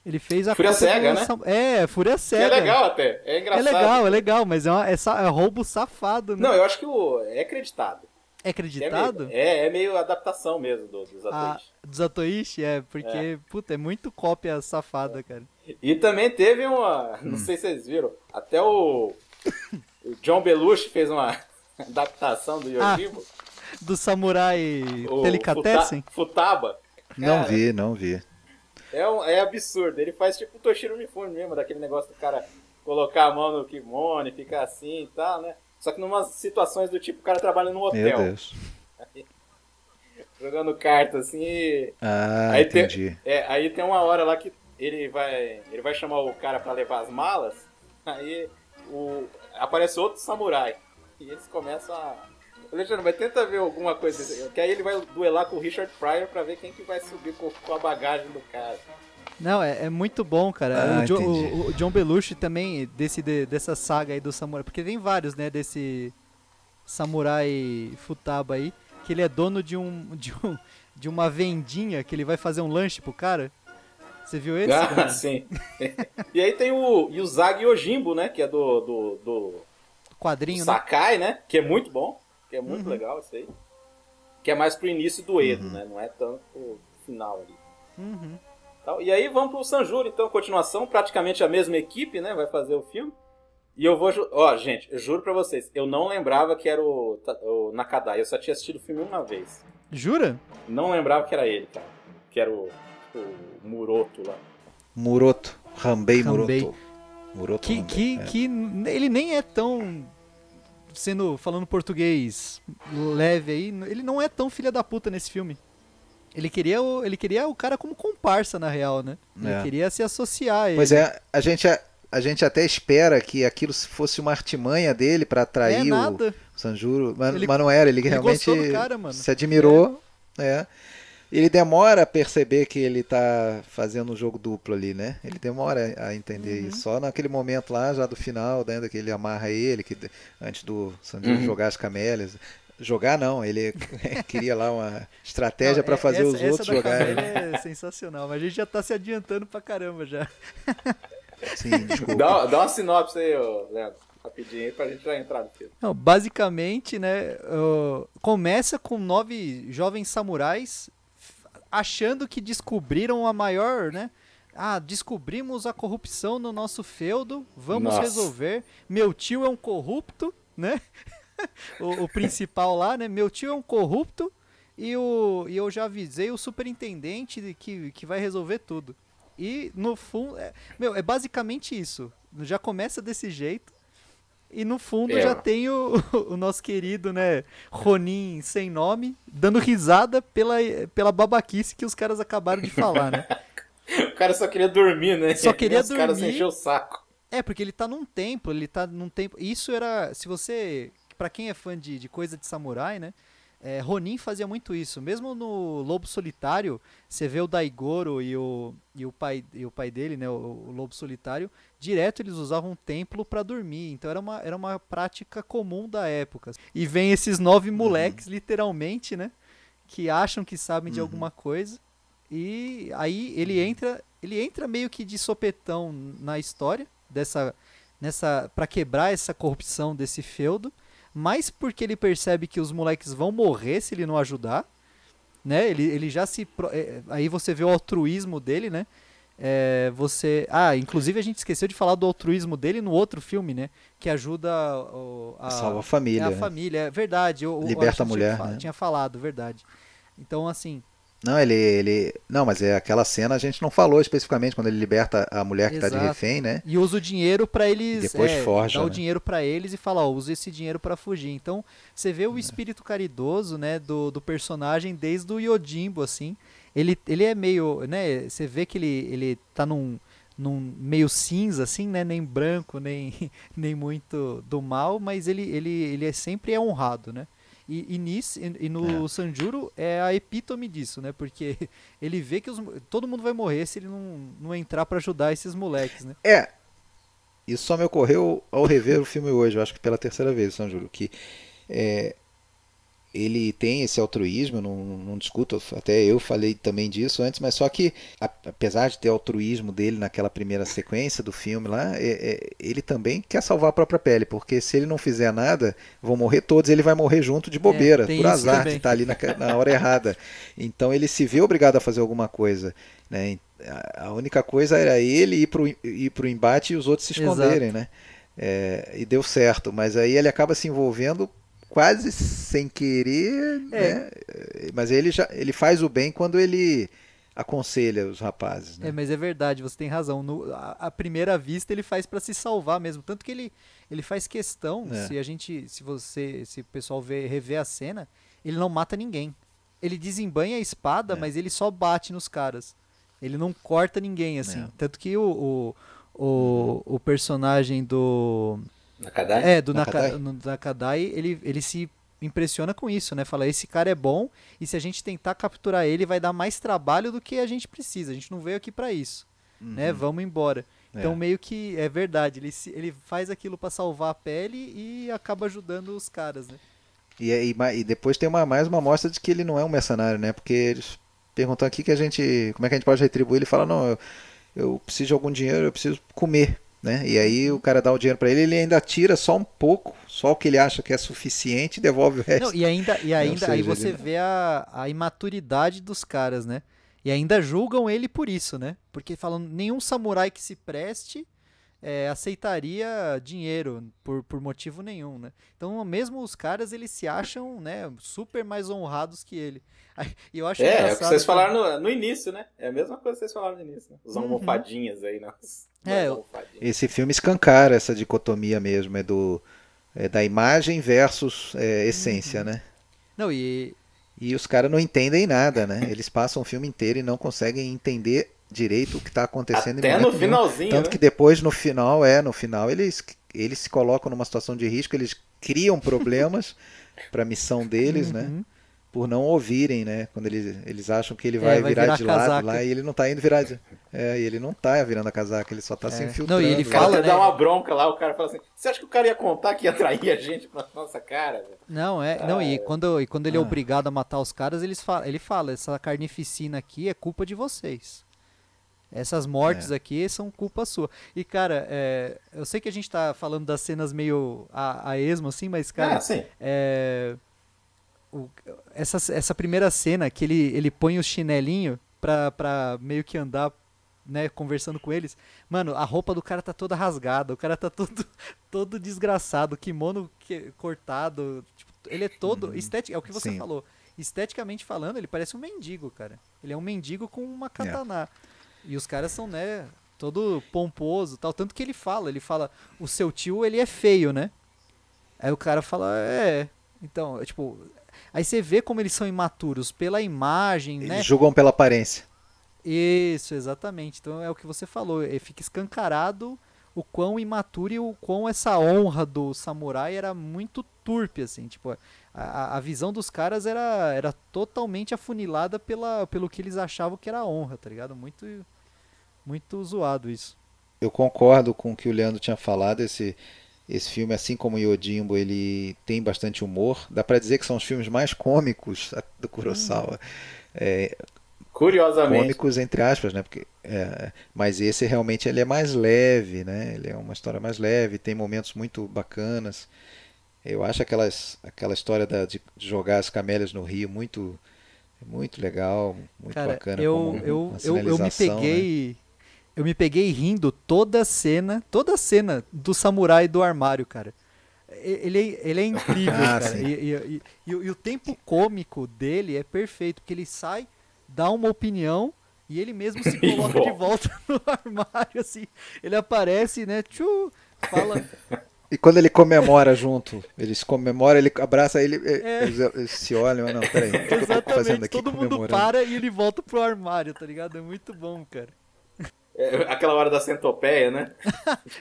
ele fez a Fúria Cega, né? Fúria Cega. Que é legal até, é engraçado. É legal, mas é roubo safado, né? Não, eu acho que é acreditado. É acreditado? É meio adaptação mesmo dos Atoishi. Dos Atoishi, porque, puta, é muito cópia safada, cara. E também teve não sei se vocês viram, até o John Belushi fez uma adaptação do Yojimbo. Do Samurai Delicatessen? Futaba. Não vi. É absurdo, ele faz tipo o Toshiro Mifune mesmo, daquele negócio do cara colocar a mão no kimono e ficar assim e tal, né? Só que numas situações do tipo, o cara trabalha num hotel. Meu Deus. Jogando carta, assim, e... entendi. Aí tem uma hora lá que ele vai chamar o cara pra levar as malas, aí aparece outro samurai. E eles começam a... Alexandre, mas tenta ver alguma coisa, que aí ele vai duelar com o Richard Pryor pra ver quem que vai subir com a bagagem do cara. Não, é muito bom, cara. O John Belushi também, dessa saga aí do samurai, porque tem vários, né, desse samurai Futaba aí, que ele é dono de uma vendinha, que ele vai fazer um lanche pro cara. Você viu esse? Sim. E aí tem o Usagi Yojimbo, né, que é do quadrinho, do Sakai, né, que é muito bom, que é muito legal isso aí. Que é mais pro início do Edo, né, não é tanto pro final ali. Tal. E aí vamos pro Sanjuro, então, continuação, praticamente a mesma equipe, né, vai fazer o filme. E eu vou... gente, eu juro pra vocês, eu não lembrava que era o Nakadai, eu só tinha assistido o filme uma vez. Jura? Não lembrava que era ele, cara. Que era o Muroto lá. Muroto. Hanbei Muroto. Muroto que ele nem é tão... falando português leve aí, ele não é tão filha da puta nesse filme. Ele queria o cara como comparsa, na real, né? Ele queria se associar a ele. Pois é, a gente até espera que aquilo fosse uma artimanha dele pra atrair o Sanjuro, mas não era, ele realmente gostou do cara, mano. Se admirou. Ele demora a perceber que ele tá fazendo um jogo duplo ali, né? Ele demora a entender isso. Só naquele momento lá, já do final, né, que ele amarra ele, que antes do Sanjuro jogar as camélias. Jogar não, ele queria lá uma estratégia para fazer os outros jogarem. É sensacional, mas a gente já tá se adiantando pra caramba já. Sim, desculpa. Dá uma sinopse aí, Leandro, rapidinho aí pra gente já entrar no filme. Não, basicamente, né, começa com 9 jovens samurais achando que descobriram a maior, né? Descobrimos a corrupção no nosso feudo, vamos resolver. Meu tio é um corrupto, né? o principal lá, né? Meu tio é um corrupto e eu já avisei o superintendente de que vai resolver tudo. E no fundo, é basicamente isso. Já começa desse jeito. E no fundo já tem o nosso querido, né, Ronin sem nome, dando risada pela babaquice que os caras acabaram de falar, né? O cara só queria dormir, né? Só queria dormir. Os caras encheu o saco. Porque ele tá num templo, Isso era, se você... Pra quem é fã de coisa de samurai, né? Ronin fazia muito isso. Mesmo no Lobo Solitário, você vê o Daigoro e o pai dele, né, o Lobo Solitário, direto eles usavam um templo para dormir. Então era uma prática comum da época. E vem esses 9 moleques, literalmente, né, que acham que sabem de alguma coisa. E aí ele entra meio que de sopetão na história para quebrar essa corrupção desse feudo. Mas porque ele percebe que os moleques vão morrer se ele não ajudar, né? Ele já se... Aí você vê o altruísmo dele, né? Inclusive a gente esqueceu de falar do altruísmo dele no outro filme, né? Que ajuda salva a família. A família, é verdade. Liberta a mulher, né? Tinha falado, verdade. Então, assim... Não, Não, mas aquela cena a gente não falou especificamente quando ele liberta a mulher que tá de refém, né? E usa o dinheiro pra eles... E depois forja, dá o né? dinheiro pra eles e fala, usa esse dinheiro pra fugir. Então, você vê o espírito caridoso, né, do personagem desde o Yojimbo, assim. Ele é meio, né, você vê que ele tá num meio cinza, assim, né, nem branco, nem muito do mal, mas ele sempre é honrado, né? E no Sanjuro é a epítome disso, né? Porque ele vê que todo mundo vai morrer se ele não entrar pra ajudar esses moleques, né? Isso só me ocorreu ao rever o filme hoje, eu acho que pela terceira vez, o Sanjuro, que ele tem esse altruísmo, não discuto, até eu falei também disso antes, mas só que, apesar de ter o altruísmo dele naquela primeira sequência do filme lá, ele também quer salvar a própria pele, porque se ele não fizer nada, vão morrer todos, ele vai morrer junto de bobeira, por azar, também. De estar ali na hora errada. Então ele se vê obrigado a fazer alguma coisa, né? A única coisa era ele ir pro embate e os outros se esconderem, né? E deu certo, mas aí ele acaba se envolvendo quase sem querer, né? Mas ele faz o bem quando ele aconselha os rapazes, né? Mas é verdade, você tem razão. À primeira vista ele faz para se salvar mesmo, tanto que ele faz questão, se o pessoal rever a cena, ele não mata ninguém. Ele desembanha a espada, mas ele só bate nos caras. Ele não corta ninguém, assim. Tanto que o personagem do... Nakadai? Do Nakadai, ele se impressiona com isso, né? Fala, esse cara é bom e se a gente tentar capturar ele vai dar mais trabalho do que a gente precisa. A gente não veio aqui pra isso, né? Vamos embora. Então meio que é verdade, ele faz aquilo pra salvar a pele e acaba ajudando os caras, né? E depois tem mais uma amostra de que ele não é um mercenário, né? Porque eles perguntam aqui como é que a gente pode retribuir. Ele fala, não, eu preciso de algum dinheiro, eu preciso comer. Né? E aí o cara dá o dinheiro para ele ainda tira só um pouco, só o que ele acha que é suficiente e devolve o resto. Não, e ainda aí você vê a imaturidade dos caras, né? E ainda julgam ele por isso, né? Porque falam, nenhum samurai que se preste aceitaria dinheiro por motivo nenhum, né? Então, mesmo os caras, eles se acham, né, super mais honrados que ele. E eu acho engraçado. É o que vocês falaram no início, né? É a mesma coisa que vocês falaram no início, né? Os almofadinhas aí, nas Esse filme escancara essa dicotomia mesmo, da imagem versus essência, né? Não, e os caras não entendem nada, né? Eles passam o filme inteiro e não conseguem entender direito o que está acontecendo. Até no finalzinho, tanto né? que depois no final eles se colocam numa situação de risco, eles criam problemas para a missão deles, né? Por não ouvirem, né? Quando eles acham que ele vai virar de lado lá, e ele não está indo virar ele não está virando a casaca, ele só está se infiltrando. Não, e ele fala, né? Dá uma bronca lá, o cara fala assim, você acha que o cara ia contar que ia atrair a gente pra nossa cara? Velho? Não, e quando ele é obrigado a matar os caras, ele fala, essa carnificina aqui é culpa de vocês. Essas mortes aqui são culpa sua. E, cara, eu sei que a gente tá falando das cenas meio a esmo, assim, mas, cara, essa primeira cena que ele põe o chinelinho pra meio que andar, né, conversando com eles, mano, a roupa do cara tá toda rasgada, o cara tá todo desgraçado, o kimono cortado, tipo, ele é todo estético, é o que você falou, esteticamente falando, ele parece um mendigo, cara. Ele é um mendigo com uma katana. E os caras são, né, todo pomposo, tal, tanto que ele fala, o seu tio, ele é feio, né? Aí o cara fala, então, tipo, aí você vê como eles são imaturos pela imagem, né? Eles julgam pela aparência. Isso, exatamente. Então é o que você falou, fica escancarado o quão imaturo e o quão essa honra do samurai era muito turpe, assim, tipo, a visão dos caras era totalmente afunilada pelo que eles achavam que era honra, tá ligado? Muito zoado isso. Eu concordo com o que o Leandro tinha falado, esse filme, assim como o Yojimbo, ele tem bastante humor, dá pra dizer que são os filmes mais cômicos do Kurosawa. Curiosamente. Cômicos entre aspas, né? Porque, mas esse realmente ele é mais leve, né? Ele é uma história mais leve, tem momentos muito bacanas. Eu acho aquela história de jogar as camélias no rio muito legal, muito bacana. Eu me peguei rindo toda cena do samurai do armário, cara. Ele é incrível, cara. E o tempo cômico dele é perfeito, porque ele sai, dá uma opinião e ele mesmo se coloca de volta no armário, assim. Ele aparece, né? Fala. E quando ele comemora junto, eles comemoram, ele abraça ele, eles se olham, não, peraí. Exatamente, todo mundo para e ele volta pro armário, tá ligado? É muito bom, cara. Aquela hora da centopeia, né?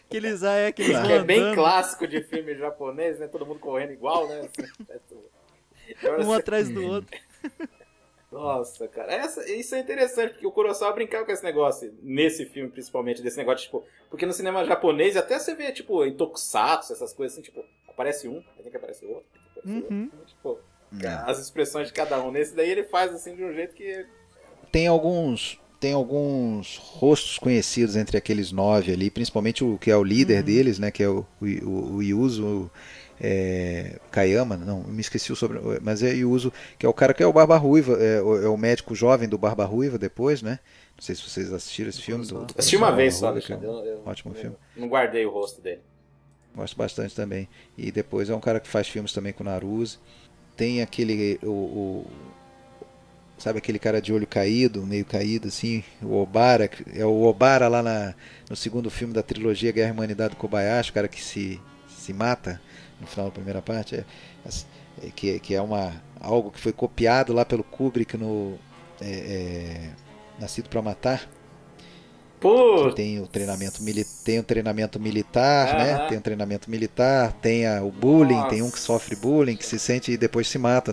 que eles vão que é bem clássico de filme japonês, né? Todo mundo correndo igual, né? Um atrás do outro. Nossa, cara. Isso é interessante, porque o Kurosawa brincava com esse negócio, nesse filme principalmente, desse negócio, tipo... Porque no cinema japonês, até você vê, tipo, em tokusatsu, essas coisas assim, tipo, aparece um, aí tem que aparecer outro, tipo, as expressões de cada um. Nesse daí ele faz, assim, de um jeito que... Tem alguns rostos conhecidos entre aqueles 9 ali, principalmente o que é o líder deles, né, que é o Yuzo Kayama, não, me esqueci o sobrenome, mas é Yuzo, que é o cara que é o Barba Ruiva, é o médico jovem do Barba Ruiva depois, né? Não sei se vocês assistiram esse filme. Assisti uma vez só, Alexandre. Ótimo filme. Não guardei o rosto dele. Gosto bastante também. E depois é um cara que faz filmes também com Naruse. Tem aquele... Sabe aquele cara de olho caído, meio caído assim, o Obara, é o Obara lá no segundo filme da trilogia Guerra e Humanidade do Kobayashi, o cara que se mata no final da primeira parte, que é algo que foi copiado lá pelo Kubrick no Nascido para Matar. Que tem o treinamento militar, né? Tem o treinamento militar, tem o bullying, tem um que sofre bullying, que se sente e depois se mata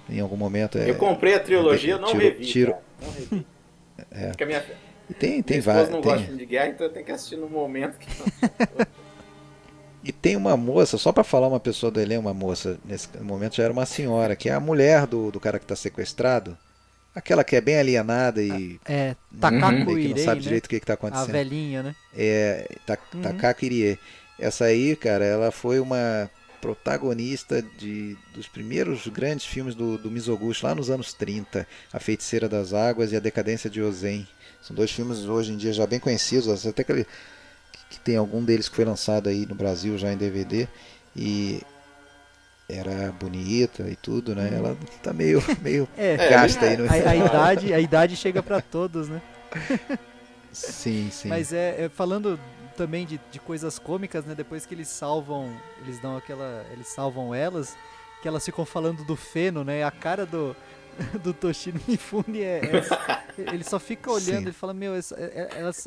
em algum momento. Eu comprei a trilogia, eu não revi. Não revi. Porque a minha tem vários. Eu não gosto de filme de guerra, então eu tenho que assistir no momento que E tem uma moça, só para falar uma pessoa do elenco, uma moça, nesse momento já era uma senhora, que é a mulher do cara que está sequestrado. Aquela que é bem alienada e Takako que Irei, não sabe né? direito o que está acontecendo. A velhinha, né? Takako Irie. Essa aí, cara, ela foi uma protagonista dos primeiros grandes filmes do Mizoguchi, lá nos anos 30, A Feiticeira das Águas e A Decadência de Ozen. São dois filmes hoje em dia já bem conhecidos, até que tem algum deles que foi lançado aí no Brasil já em DVD, e era bonita e tudo, né? Ela tá meio gasta aí. A idade chega para todos, né? Sim. Mas falando também de coisas cômicas, né? Depois que eles salvam elas, que elas ficam falando do feno, né? A cara do Toshiro Mifune ele só fica olhando. Sim. Ele fala,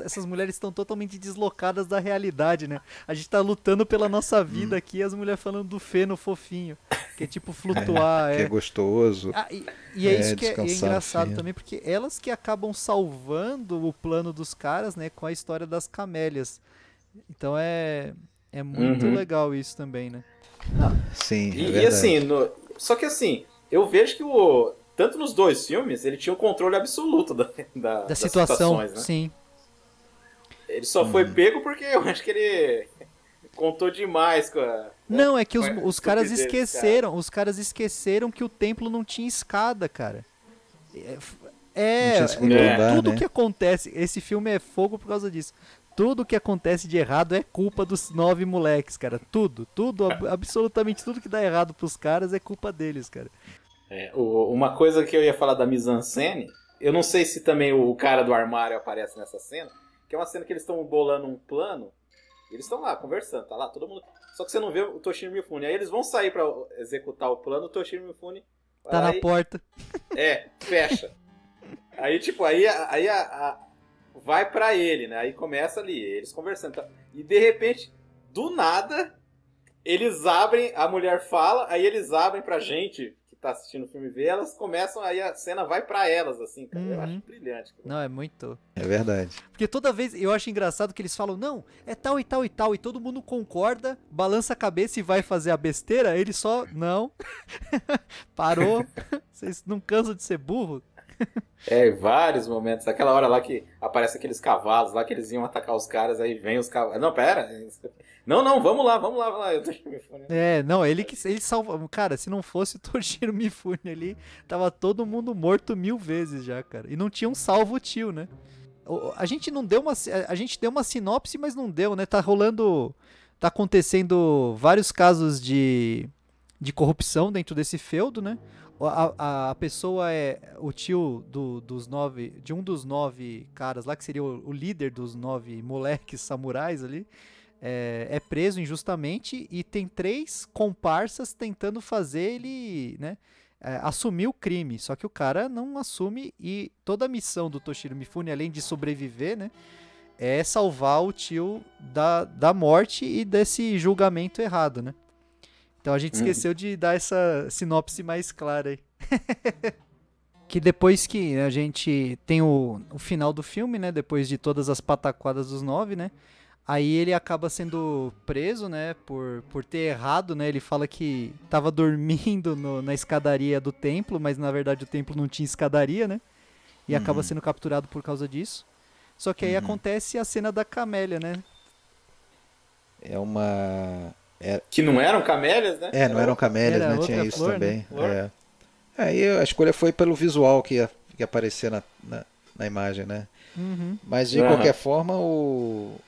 essas mulheres estão totalmente deslocadas da realidade, né? A gente tá lutando pela nossa vida aqui, as mulheres falando do feno fofinho, que é tipo flutuar. Que é gostoso. E é isso que é engraçado também, porque elas que acabam salvando o plano dos caras, né? Com a história das camélias. Então é muito legal isso também, né? Sim, e assim, só que assim, eu vejo que tanto nos dois filmes, ele tinha um controle absoluto das situação, situações, né? Sim. Ele só foi pego porque eu acho que ele contou demais com a... Não, é que os caras esqueceram, cara. Os caras esqueceram que o templo não tinha escada, cara. Tudo que acontece, esse filme é fogo por causa disso. Tudo que acontece de errado é culpa dos 9 moleques, cara. Tudo, absolutamente tudo que dá errado pros caras é culpa deles, cara. Uma coisa que eu ia falar da mise-en-scène, eu não sei se também o cara do armário aparece nessa cena, que é uma cena que eles estão bolando um plano, eles estão lá conversando, tá lá todo mundo, só que você não vê o Toshiro Mifune. Aí eles vão sair pra executar o plano, o Toshiro Mifune tá na porta. Fecha. Aí tipo, vai pra ele, né? Aí começa ali, eles conversando. Tá? E de repente, do nada, eles abrem, a mulher fala, aí eles abrem pra gente que tá assistindo o filme ver, elas começam, aí a cena vai pra elas, assim, cara. Eu acho brilhante. Cara. Não, é muito. É verdade. Porque toda vez eu acho engraçado que eles falam, não, é tal e tal e tal, e todo mundo concorda, balança a cabeça e vai fazer a besteira, ele só, não, parou, vocês não cansam de ser burro? Vários momentos. Aquela hora lá que aparece aqueles cavalos lá que eles iam atacar os caras, aí vem os cavalos. Não, pera. Não, vamos lá. Eu Toshiro Mifune. Ele salva. Cara, se não fosse o Toshiro Mifune ali, tava todo mundo morto 1000 vezes já, cara. E não tinha um salvo tio, né? A gente não deu a gente deu uma sinopse, mas não deu, né? Tá acontecendo vários casos de corrupção dentro desse feudo, né? A pessoa é o tio de um dos 9 caras lá, que seria o líder dos 9 moleques samurais ali, é preso injustamente e tem 3 comparsas tentando fazer ele, né, assumir o crime. Só que o cara não assume, e toda a missão do Toshiro Mifune, além de sobreviver, né, é salvar o tio da morte e desse julgamento errado, né? Então a gente esqueceu de dar essa sinopse mais clara aí. Que depois que a gente tem o final do filme, né? Depois de todas as pataquadas dos 9, né? Aí ele acaba sendo preso, né? Por ter errado, né? Ele fala que tava dormindo na escadaria do templo, mas na verdade o templo não tinha escadaria, né? E acaba sendo capturado por causa disso. Só que aí acontece a cena da camélia, né? Que não eram camélias, né? Não eram camélias, né? Tinha isso flor, também. Né? Aí a escolha foi pelo visual que ia aparecer na imagem, né? Mas de qualquer forma, o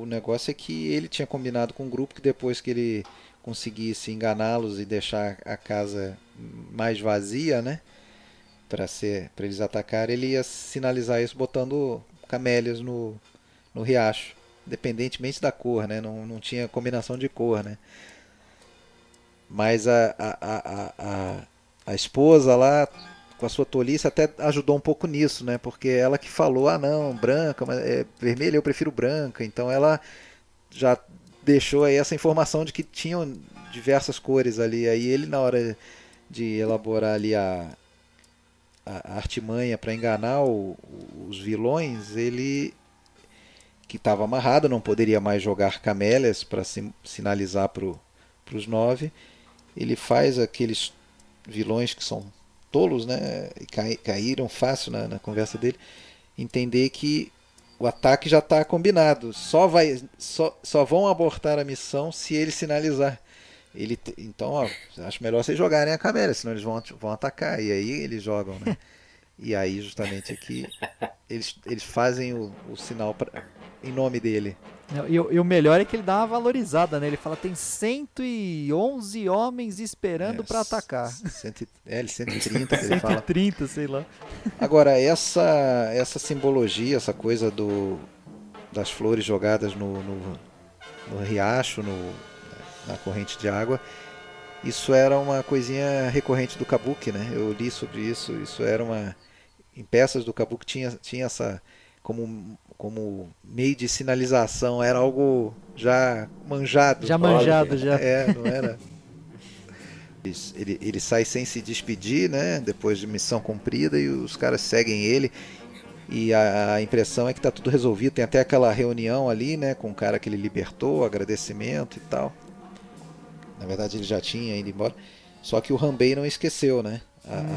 negócio é que ele tinha combinado com o grupo que depois que ele conseguisse enganá-los e deixar a casa mais vazia, né? Para eles atacarem, ele ia sinalizar isso botando camélias no riacho. Independentemente da cor, né? Não tinha combinação de cor, né? Mas a esposa lá, com a sua tolice, até ajudou um pouco nisso, né? Porque ela que falou, não, branca, mas vermelha eu prefiro branca. Então ela já deixou aí essa informação de que tinham diversas cores ali. Aí ele, na hora de elaborar ali a artimanha para enganar os vilões, ele, que estava amarrado, não poderia mais jogar camélias para sinalizar para os 9. Ele faz aqueles vilões que são tolos, né, e caíram fácil na conversa dele, entender que o ataque já está combinado, só vão abortar a missão se ele sinalizar. Então, ó, acho melhor vocês jogarem a camélia, senão eles vão atacar. E aí eles jogam, né? E aí, justamente aqui, eles fazem o sinal em nome dele. E o melhor é que ele dá uma valorizada, né? Ele fala, tem 111 homens esperando pra atacar. 130 que ele fala. 130, sei lá. Agora, essa simbologia, essa coisa das flores jogadas no riacho, na corrente de água, isso era uma coisinha recorrente do kabuki, né? Eu li sobre isso. Isso era em peças do kabuki tinha essa como meio de sinalização, era algo já manjado. Já manjado, já. Não era. Ele sai sem se despedir, né? Depois de missão cumprida, e os caras seguem ele. E a impressão é que tá tudo resolvido. Tem até aquela reunião ali, né? Com o cara que ele libertou, agradecimento e tal. Na verdade ele já tinha ido embora. Só que o Hanbei não esqueceu, né?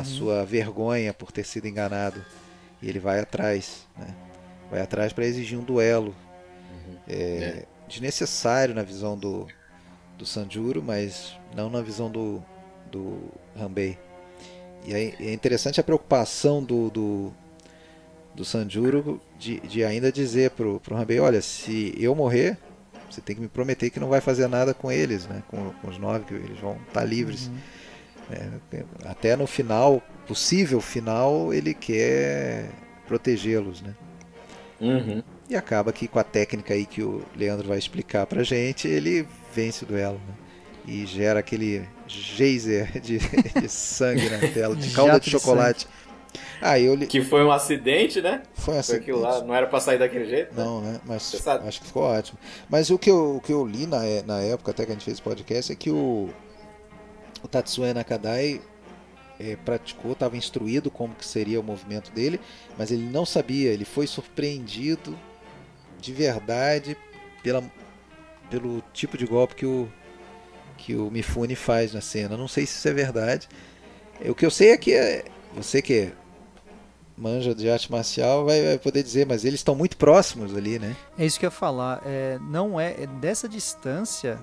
A sua vergonha por ter sido enganado. E ele vai atrás, né? Vai atrás para exigir um duelo. Desnecessário na visão do Sanjuro, mas não na visão do Hanbei. E aí é interessante a preocupação do Sanjuro de ainda dizer pro Hanbei, olha, se eu morrer, você tem que me prometer que não vai fazer nada com eles, né? Com os 9, que eles vão estar livres. Até no final, possível final, ele quer protegê-los, né? E acaba que com a técnica aí que o Leandro vai explicar pra gente, ele vence o duelo, né? E gera aquele geyser de sangue na tela, de calda de chocolate. Que foi um acidente, né? Foi um acidente. Aquilo lá, não era pra sair daquele jeito? Não, né? Mas acho que ficou ótimo. Mas o que eu li na época, até que a gente fez esse podcast, é que o Tatsuya Nakadai praticou, estava instruído como que seria o movimento dele, mas ele não sabia, ele foi surpreendido de verdade pelo tipo de golpe que o Mifune faz na cena. Não sei se isso é verdade. O que eu sei é que você que manja de arte marcial vai poder dizer, mas eles estão muito próximos ali, né? É isso que eu ia falar. Não é dessa distância,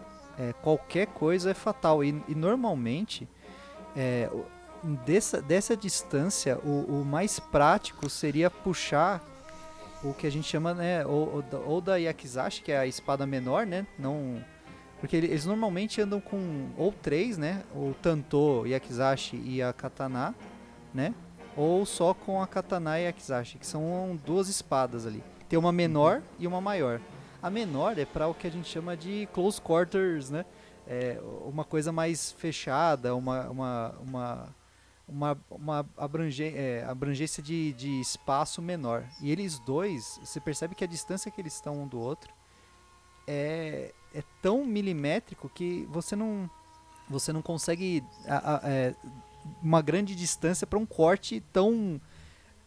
qualquer coisa é fatal. E normalmente, dessa distância, o mais prático seria puxar o que a gente chama, né, ou da Yakizashi, que é a espada menor, né? Não, porque eles normalmente andam com ou 3, né? O Tanto, Yakizashi e a Katana, né? Ou só com a Katana e a Yakizashi, que são 2 espadas ali. Tem uma menor e uma maior. A menor é para o que a gente chama de close quarters, né? Uma coisa mais fechada, uma abrangência de espaço menor. E eles dois, você percebe que a distância que eles estão um do outro é tão milimétrico que você não consegue uma grande distância para um corte tão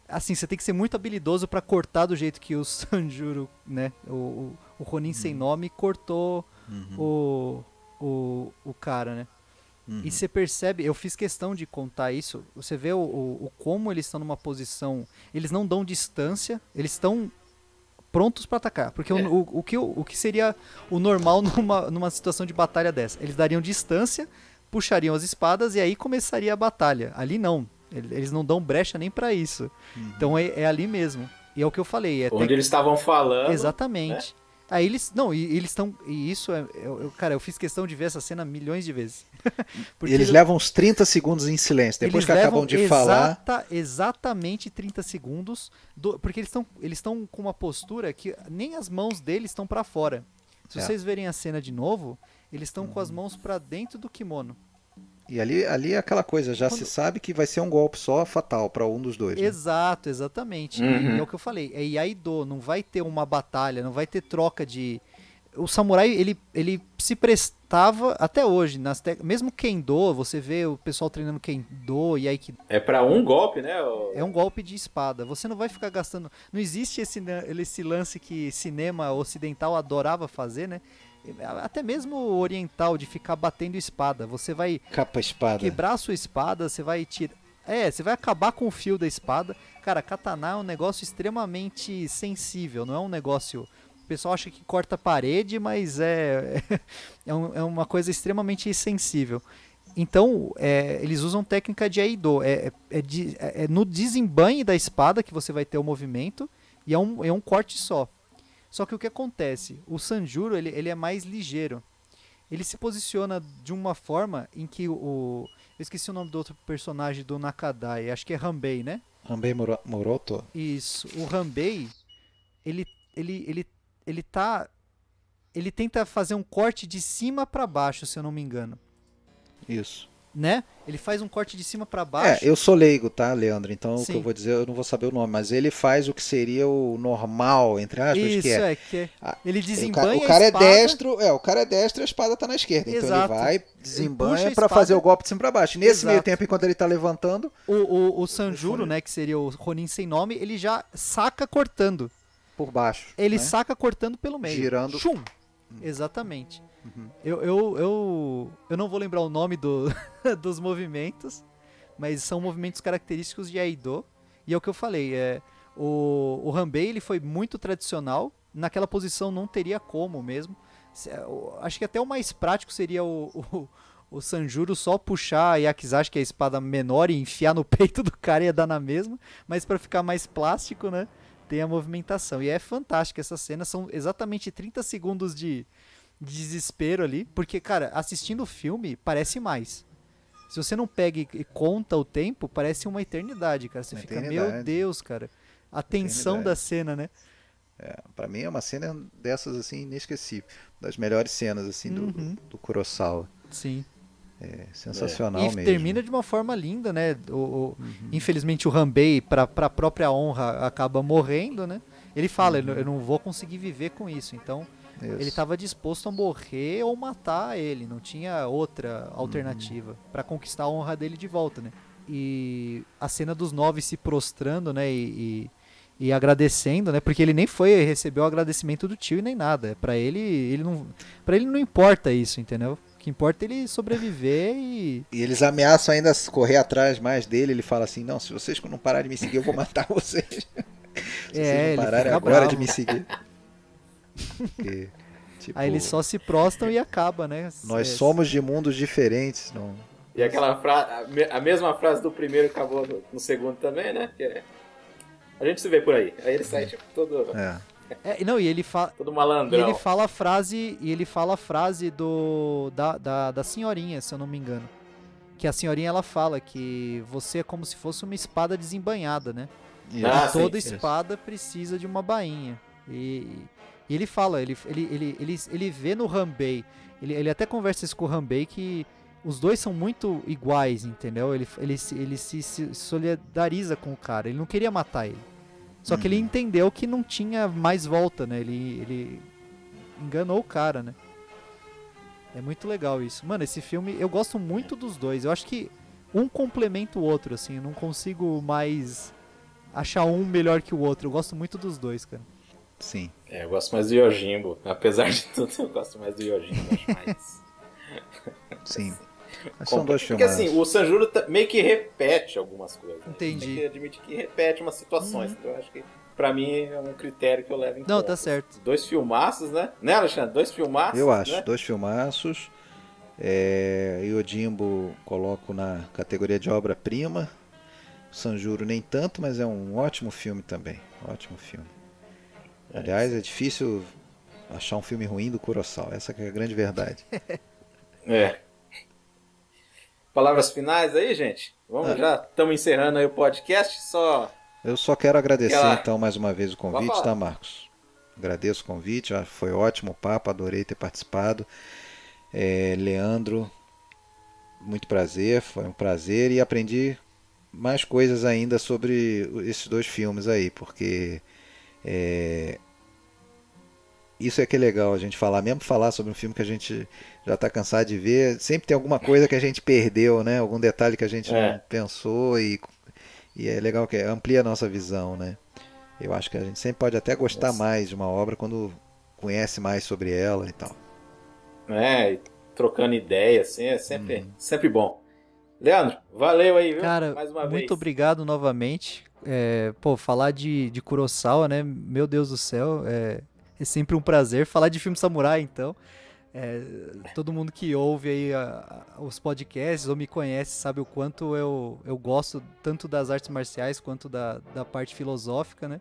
assim. Você tem que ser muito habilidoso para cortar do jeito que o Sanjuro, né, o Ronin sem nome cortou o cara, né? E você percebe, eu fiz questão de contar isso, você vê o como eles estão numa posição, eles não dão distância, eles estão prontos para atacar, porque o que seria o normal numa situação de batalha dessa? Eles dariam distância, puxariam as espadas e aí começaria a batalha. Ali não, eles não dão brecha nem para isso. Então é ali mesmo. E é o que eu falei. Onde eles estavam falando. Exatamente. Né? Aí eles estão. E isso cara, eu fiz questão de ver essa cena milhões de vezes. Eles levam uns 30 segundos em silêncio, depois que acabam de falar. Exatamente 30 segundos. Porque eles estão com uma postura que nem as mãos deles estão para fora. Se vocês verem a cena de novo, eles estão com as mãos para dentro do kimono. E ali é aquela coisa, já se sabe que vai ser um golpe só fatal para um dos dois. Né? Exato, exatamente. E é o que eu falei. É Iaido, não vai ter uma batalha, não vai ter troca de... O samurai, ele se prestava até hoje, mesmo Kendo, você vê o pessoal treinando Kendo e Aikido. É para um golpe, né? É um golpe de espada. Você não vai ficar gastando... Não existe esse lance que cinema ocidental adorava fazer, né? Até mesmo o oriental, de ficar batendo espada. Você vai quebrar a sua espada, você vai tirar... você vai acabar com o fio da espada. Cara, katana é um negócio extremamente sensível, não é um negócio O pessoal acha que corta a parede, mas é uma coisa extremamente sensível. Então, eles usam técnica de Aido. É no desembanhe da espada que você vai ter o movimento, e é um corte só. Só que o que acontece? O Sanjuro, ele é mais ligeiro. Ele se posiciona de uma forma em que eu esqueci o nome do outro personagem do Nakadai, acho que é Hanbei, né? Hanbei Moroto? Isso. O Hanbei, ele tenta fazer um corte de cima para baixo, se eu não me engano. Isso. Né? Ele faz um corte de cima para baixo. Eu sou leigo, tá, Leandro? Então, Sim. O que eu vou dizer, eu não vou saber o nome, mas ele faz o que seria o normal, entre aspas, Isso, ele desembanha o cara a espada. É destro, o cara é destro e a espada tá na esquerda. Exato. Então ele vai, desembanha para fazer o golpe de cima para baixo. Nesse Exato. meio tempo, enquanto ele tá levantando... O Sanjuro, né, que seria o Ronin sem nome, ele já saca cortando. Por baixo. Ele né? saca cortando pelo meio. Girando. Chum! Exatamente. Uhum. Eu não vou lembrar o nome dos movimentos, mas são movimentos característicos de Aido. E é o que eu falei, o Hanbei ele foi muito tradicional, naquela posição não teria como mesmo. Acho que até o mais prático seria o Sanjuro só puxar a Yakizashi, que é a espada menor, e enfiar no peito do cara e ia dar na mesma, mas para ficar mais plástico, né, tem a movimentação. E é fantástica essa cena, são exatamente 30 segundos de desespero ali, porque, cara, assistindo o filme parece mais. Se você não pega e conta o tempo, parece uma eternidade, cara. Você fica, meu Deus, cara. A tensão da cena, né? Pra mim é uma cena dessas, assim, inesquecível. Das melhores cenas, assim, do Kurosawa. Sim. É sensacional e mesmo. Termina de uma forma linda, né? Infelizmente o Hanbei, pra própria honra, acaba morrendo, né? Ele fala, eu não vou conseguir viver com isso, então... Isso. Ele estava disposto a morrer ou matar ele, não tinha outra alternativa para conquistar a honra dele de volta, né? E a cena dos 9 se prostrando, né, e agradecendo, né? Porque ele nem recebeu o agradecimento do tio e nem nada. Para ele não importa isso, entendeu? O que importa é ele sobreviver e eles ameaçam ainda correr atrás mais dele. Ele fala assim: não, se vocês não pararem de me seguir, eu vou matar vocês. Se vocês não pararem agora de me seguir. Porque, tipo, aí eles só se prostam e acaba, né? Nós somos de mundos diferentes. Não... E aquela frase, a mesma frase do primeiro acabou no segundo também, né? Que a gente se vê por aí. Aí ele sai tipo todo... não, e ele fala... Todo malandrão. E ele fala a frase da senhorinha, se eu não me engano. Que a senhorinha, ela fala que você é como se fosse uma espada desembainhada, né? Toda espada precisa de uma bainha. E ele fala, ele vê no Hanbei, ele até conversa isso com o Hanbei, que os dois são muito iguais, entendeu? Ele se solidariza com o cara, ele não queria matar ele. Só que ele entendeu que não tinha mais volta, né? Ele enganou o cara, né? É muito legal isso. Mano, esse filme, eu gosto muito dos dois. Eu acho que um complementa o outro, assim. Eu não consigo mais achar um melhor que o outro. Eu gosto muito dos dois, cara. Sim. Eu gosto mais do Yojimbo. Apesar de tudo, eu gosto mais do Yojimbo. Acho mais... Sim. São dois porque filmes. assim, o Sanjuro meio que repete algumas coisas. Entendi. Tem que admitir que repete umas situações. Então eu acho que pra mim é um critério que eu levo em conta. Não, tá certo. 2 filmaços, né? Né, Alexandre? 2 filmaços. Eu acho, né? 2 filmaços. Yojimbo coloco na categoria de obra-prima. Sanjuro nem tanto, mas é um ótimo filme também. Ótimo filme. Aliás, é difícil achar um filme ruim do Kurosawa. Essa que é a grande verdade. Palavras finais aí, gente? Vamos, já estamos encerrando aí o podcast. Eu só quero agradecer então mais uma vez o convite, tá, Marcos? Agradeço o convite, já foi ótimo o papo, adorei ter participado. Leandro, muito prazer, foi um prazer e aprendi mais coisas ainda sobre esses 2 filmes aí, porque isso é que é legal a gente falar, mesmo falar sobre um filme que a gente já está cansado de ver, sempre tem alguma coisa que a gente perdeu, né? Algum detalhe que a gente não pensou e é legal que amplia a nossa visão, né? Eu acho que a gente sempre pode até gostar mais de uma obra quando conhece mais sobre ela e tal. E trocando ideia, assim, é sempre bom. Leandro, valeu aí, viu? Cara, mais uma vez. Muito obrigado novamente. Falar de Kurosawa, né? Meu Deus do céu, É sempre um prazer falar de filme samurai, então. Todo mundo que ouve aí os podcasts ou me conhece sabe o quanto eu gosto tanto das artes marciais quanto da parte filosófica, né?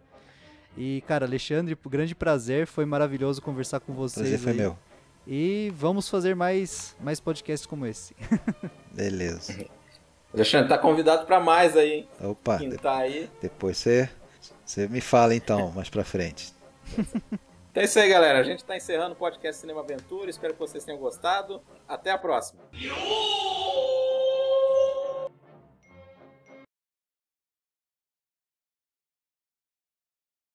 E, cara, Alexandre, grande prazer, foi maravilhoso conversar com vocês. Prazer foi aí. meu. E vamos fazer mais podcasts como esse. Beleza. Alexandre, tá convidado pra mais aí, hein? Opa, Quem tá aí. Depois você me fala então, mais pra frente. Então é isso aí, galera. A gente tá encerrando o podcast Cinema Aventura. Espero que vocês tenham gostado. Até a próxima.